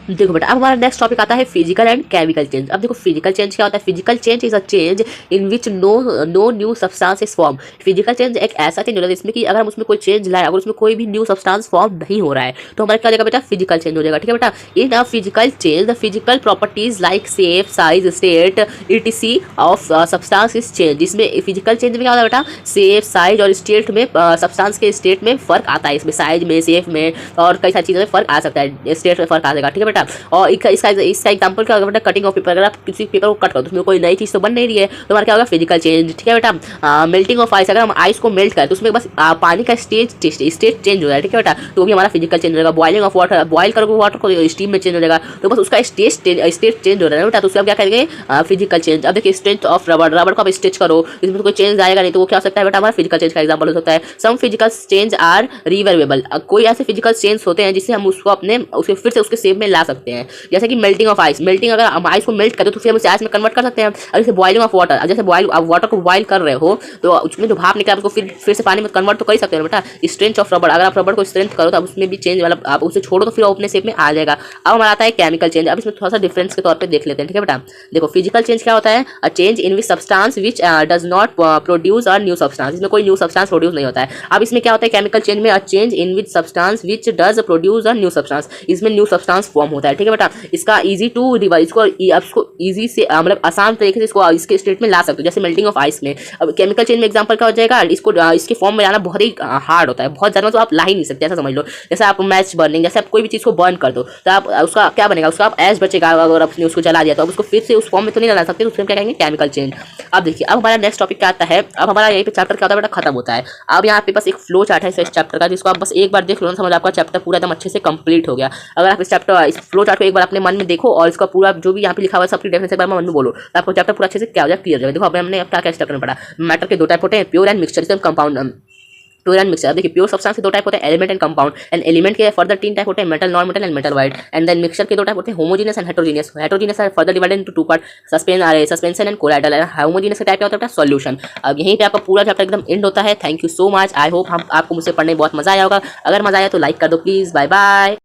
देखो बेटा अब हमारा नेक्स्ट टॉपिक आता है फिजिकल एंड केमिकल चेंज। अब देखो फिजिकल चेंज क्या होता है, physical change is a change in which no new substance is form. Physical change एक ऐसा चेंज होता है जिसमें कि अगर हम उसमें कोई चेंज लाए, अगर उसमें कोई भी न्यू सब्सटेंस फॉर्म नहीं हो रहा है, तो हमारा क्या हो जाएगा बेटा, फिजिकल चेंज हो जाएगा, ठीक है बेटा। In a physical change the physical properties like shape, size, state etc of substance is change. इसमें फिजिकल चेंज में क्या होता है बेटा, शेप, साइज और स्टेट में सब्सटेंस के स्टेट में फर्क आता है, इसमें साइज में, शेप में और कई सारी चीज़ों में फर्क आ सकता है, स्टेट में फर्क आ जाएगा, ठीक है बेटा। और इसका एग्जांपल क्या होगा बेटा, कटिंग ऑफ पेपर, अगर आप किसी पेपर को कट करो तो उसमें कोई नई चीज़ तो बन नहीं रही है, तो हमारा क्या होगा, फिजिकल चेंज, ठीक है बेटा। मेल्टिंग ऑफ आइस, अगर हम आइस को मेल्ट करें तो उसमें बस पानी का स्टेट चेंज हो जाए, ठीक है बेटा, तो भी हमारा फिजिकल चेंज हो जाएगा। बॉइलिंग ऑफ वाटर, बॉयल करोगे वाटर को स्टीम में चेंज हो जाएगा, तो बस उसका स्टेट चेंज हो रहा है बेटा, तो उससे हम क्या करेंगे, फिजिकल चेंज। अब देखिए स्ट्रेंथ ऑफ रबर को आप स्ट्रेच करो, इसमें कोई चेंज आएगा नहीं, तो वो क्या हो सकता है बेटा, हमारा फिजिकल चेंज का एग्जाम्पल हो सकता है। सम फिजिकल चेंज आर रिवर्बेबल, कोई ऐसे फिजिकल चेंज होते हैं जिससे हम उसको अपने उसके फिर से उसके शेप में ला सकते हैं, जैसे कि मेल्टिंग ऑफ आइस। मेल्टिंग, अगर हम आइस को मेल्ट करते तो फिर हम उसे आइस में कन्वर्ट कर सकते हैं। और जैसे बॉइलिंग ऑफ वाटर, जैसे वाटर को बॉयल कर रहे हो तो उसमें जो भाप निकला उसको फिर से पानी में कन्वर्ट तो कर ही सकते हो बेटा। स्ट्रेंथ ऑफ रबर, अगर आप रबर को स्ट्रेंथ करो तो अब उसमें भी चेंज, मतलब आप उसे छोड़ो तो फिर अपने शेप में आ जाएगा। अब हमारा आता है केमिकल चेंज। अब इसमें थोड़ा सा डिफरेंस के तौर पे देख लेते हैं, ठीक है बेटा। देखो फिजिकल चेंज क्या होता है, अ change in which substance which does not produce a new substance, इसमें कोई न्यू सब्सटेंस प्रोड्यूस नहीं होता है। अब इसमें क्या होता है केमिकल चेंज में, अ change in which substance which does produce a new substance, इसमें न्यू सब्सटेंस फॉर्म होता है, ठीक है बेटा। इसका इजी टू रिवाइज, इसको इजी से मतलब आसान तरीके से इसको इसके स्टेट में ला सकते हो, जैसे मेल्टिंग ऑफ आइस में। अब केमिकल चेंज में एग्जांपल क्या हो जाएगा, इसको इसके फॉर्म में लाना बहुत ही हार्ड होता है, बहुत ज़्यादा, तो आप ला ही नहीं सकते, ऐसा समझ लो। जैसे आप मैच बर्निंग, जैसे आप कोई भी चीज़ को बर्न कर दो तो आप उसका क्या बनेगा, उसका आप एज बचेगा, अगर आपने उसको जला दिया तो आप उसको फिर से उस फॉर्म में तो नहीं ला सकते, तो उसमें क्या कहेंगे, केमिकल चेंज। अब देखिए अब हमारा नेक्स्ट टॉपिक क्या आता है, अब हमारा यहीं पे चैप्टर क्या होता है बेटा, खत्म होता है। अब यहाँ पे बस एक फ्लो चार्ट है इस चैप्टर का, जिसको आप बस एक बार देख लो ना, समझ आपका चैप्टर पूरा एकदम अच्छे से कंप्लीट हो गया। अगर आप इस फ्लो चार्ट को एक बार अपने मन में देखो और इसका पूरा जो भी यहाँ पे लिखा हुआ है सबकी डेफिनेशन एक बार मन में बोलो, तो आपको चैप्टर पूरा अच्छे से क्या हो जाए, क्लियर हो जाए। देखो अब हमने क्या क्या स्टेप करना पड़ा। मैटर के दो टाइप होते हैं, pure and mixture, compound. Pure and mixture, देखिए प्योर सब्सटेंस के दो टाइप होते हैं, element and compound. And element के फर्दर 3 टाइप होते हैं, metal, non metal and metalloid. And then mixture के दो टाइप होते हैं, homogeneous and heterogeneous. Heterogeneous are further divided into 2 part, suspension and colloidal. And homogeneous type होता है solution. अब यहीं पे आपका पूरा चैप्टर एकदम एंड होता है। Thank you so much. I hope आपको मुझसे पढ़ने में बहुत मजा आया होगा। अगर मजा आया तो लाइक कर दो प्लीज। Bye bye.